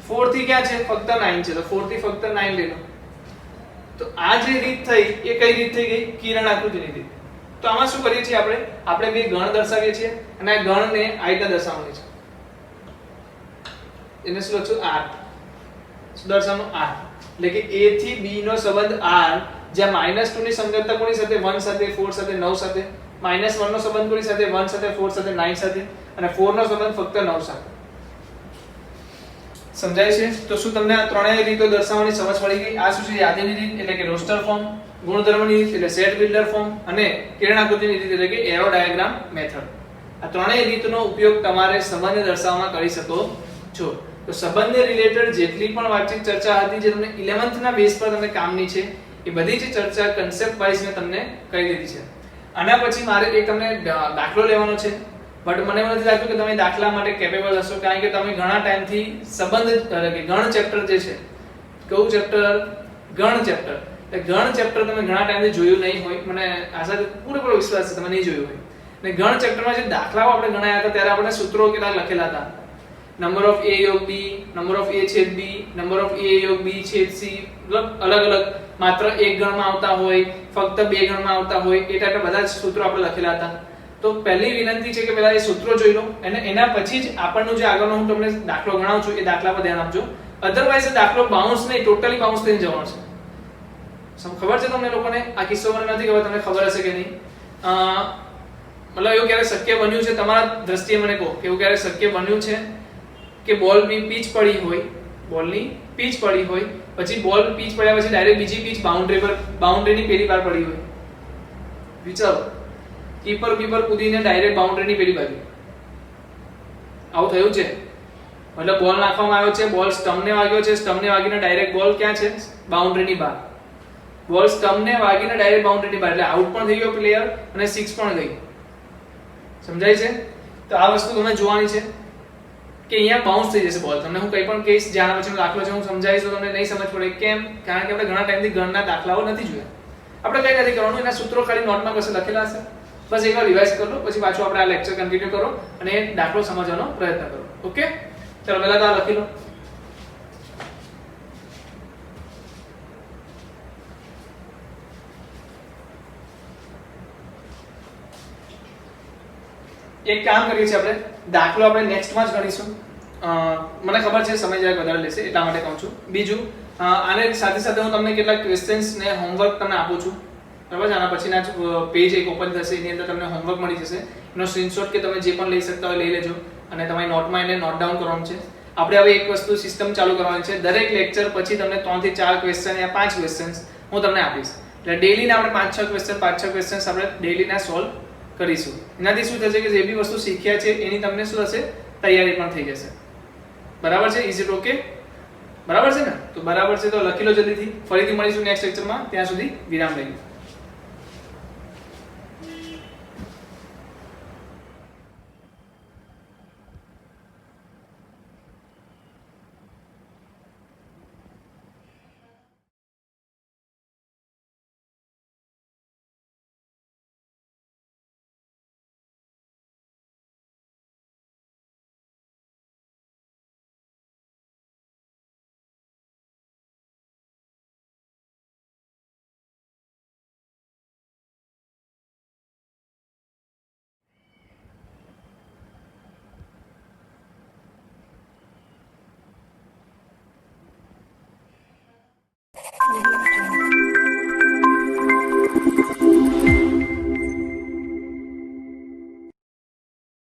4 થી ક્યાં છે? ફક્ત 9 છે. તો 4 થી ફક્ત 9 લઈ લો. તો આ જે રીત થઈ એ કઈ રીત થઈ ગઈ? કિરણ આકૃતિની રીત. તો આમાં શું કરીએ છીએ આપણે? આપણે બે ગણ દર્શાવીએ છીએ અને આ ગણને આ રીતે દર્શાવવાની છે. એને શું લખશું? r. શું દર્શાવવાનું? r. એટલે કે a થી b નો સંબંધ r, જ્યાં -2 ની સંગતતા કોની સાથે? 1 સાથે, 4 સાથે, 9 સાથે. -1 નો સંબંધ કોની સાથે? 1 સાથે, 4 સાથે, 9 સાથે. અને 4 નો સંબંધ ફક્ત 9 સાથે. સમજાય છે? તો શું તમને આ ત્રણેય રીતો દર્શાવવાની સમજ પડી ગઈ? આ શું છે? યાદીની રીત એટલે કે રોસ્ટર ફોર્મ, ગુણધર્મની રીત એટલે સેટ બિલ્ડર ફોર્મ અને કિરણ આકૃતિની રીત એટલે કે એરો ડાયાગ્રામ મેથડ. આ ત્રણેય રીતનો ઉપયોગ તમારે સંબંધ દર્શાવવામાં કરી શકો છો. તો સંબંધને રિલેટેડ જેટલી પણ વાતચીત ચર્ચા હતી જે તમને 11th ના બેઝ પર તમને કામની છે એ બધી જ ચર્ચા કન્સેપ્ટ વાઇઝ મેં તમને કહી દીધી છે. આના પછી મારે એક તમને દાખલો લેવાનો છે. બટ મને એવું નથી લાગતું કે તમે દાખલા માટે કેપેબલ હશો, કારણ કે તમે ઘણા ટાઈમથી સંબંધ એટલે કે ગણ ચેપ્ટર જે છે, કયું ચેપ્ટર? ગણ ચેપ્ટર. એટલે ગણ ચેપ્ટર તમે ઘણા ટાઈમથી જોયું નહીં હોય. મને આશા છે, પૂરેપૂરો વિશ્વાસ છે તમે નહીં જોયું હોય. અને ગણ ચેપ્ટરમાં જે દાખલાઓ આપણે ગણાયા હતા ત્યારે આપણે સૂત્રો કેટલા લખેલા હતા? નંબર ઓફ a યોગ b, નંબર ઓફ a છેદ b, નંબર ઓફ a યોગ b છેદ c. મતલબ અલગ અલગ માત્ર એક ગણમાં આવતા હોય, ફક્ત બે ગણમાં આવતા હોય, એ ટાઈપના બધા જ સૂત્રો આપણે લખેલા હતા. તો પહેલી વિનંતી છે કે પહેલા એ સૂત્રો જોઈ લો અને એના પછી જ આપણનો જે આગળનો હું તમને દાખલો ગણાવું છું એ દાખલા પર ધ્યાન આપજો. અધરવાઇઝ દાખલો બાઉન્સ નહીં, ટોટલી બાઉન્સ થઈને જવાનો છે. ખબર છે તમને લોકોને? આ કિસ્સો મને નથી ખબર, તમને ખબર હશે કે નહીં. મતલબ એવું ક્યારે શક્ય બન્યું છે તમારા દ્રષ્ટિએ? મને કહો કે એવું ક્યારે શક્ય બન્યું છે કે બોલની પીચ પડી હોય, બોલની પીચ પડી હોય, પછી બોલ પીચ પડ્યા પછી ડાયરેક્ટ બીજી પીચ બાઉન્ડ્રીની પેલી પાર પડી હોય? વિચારો. કીપર કૂદીને ડાયરેક્ટ બાઉન્ડ્રીની પેલી બાજુ. આવું થયું છે? મતલબ બોલ નાખવામાં આવ્યો છે, બોલ સ્ટમ્પને વાગ્યો છે, સ્ટમ્પને વાગીને ડાયરેક્ટ બોલ ક્યાં છે? બાઉન્ડ્રીની બહાર. બોલ સ્ટમ્પને વાગીને ડાયરેક્ટ બાઉન્ડ્રીની બહાર, એટલે આઉટ પણ થઈ ગયો પ્લેયર અને 6 પણ ગઈ. સમજાય છે? તો આ વસ્તુ તમે જોવાની છે કે અહીંયા બાઉન્સ થઈ જશે બોલ. તમને હું કંઈ પણ કહીશ, જ્યાં પછીનો દાખલો છે હું સમજાવીશ તો તમને નહીં સમજ પડે. કેમ? કારણ કે આપણે ઘણા ટાઈમથી ગણના દાખલાઓ નથી જોયા. આપણે કંઈ નથી કરવાનું, એના સૂત્રો ખાલી નોટમાં કશે લખેલા હશે, બસ એકવાર રિવાઇઝ કરી લો, પછી પાછું આપણે આ લેક્ચર કન્ટિન્યુ કરો અને એ દાખલો સમજવાનો પ્રયત્ન કરો. ઓકે, ચલો પહેલા તો આ લખી લો. એક કામ કરીએ છીએ આપણે, દાખલો આપણે નેક્સ્ટમાં જ ગણીશું. મને ખબર છે સમય જરાક વધારે લેશે એટલા માટે કહું છું. બીજું, આને સાથે સાથે હું તમને કેટલાક ક્વેશ્ચન્સ ને હોમવર્ક તમને આપું છું. બરાબર છે? આના પછીના પેજ એક ઓપન થશે, એની અંદર તમને હોમવર્ક મળી જશે. એનો સ્ક્રીનશોટ કે તમે જે પણ લઈ શકતા હોય લઈ લેજો અને તમારી નોટમાં એને નોટ ડાઉન કરવાનું છે. આપણે હવે એક વસ્તુ સિસ્ટમ ચાલુ કરવાની છે. દરેક લેક્ચર પછી તમને 3 થી 4 ક્વેશ્ચન યા 5 ક્વેશ્ચન્સ હું તમને આપીશ. એટલે ડેઈલીના આપણે 5-6 ક્વેશ્ચન્સ આપણે ડેઈલીના સોલ્વ કરીશું. એનાથી શું થશે કે જે બી વસ્તુ શીખ્યા છે એની તમને શું થશે? તૈયારી પણ થઈ જશે. બરાબર છે? Is it okay? બરાબર છે ને? તો બરાબર છે તો લખી લો જલ્દીથી. ફરીથી મળીશું નેક્સ્ટ લેક્ચરમાં. ત્યાં સુધી વિરામ લઈએ. નહીં.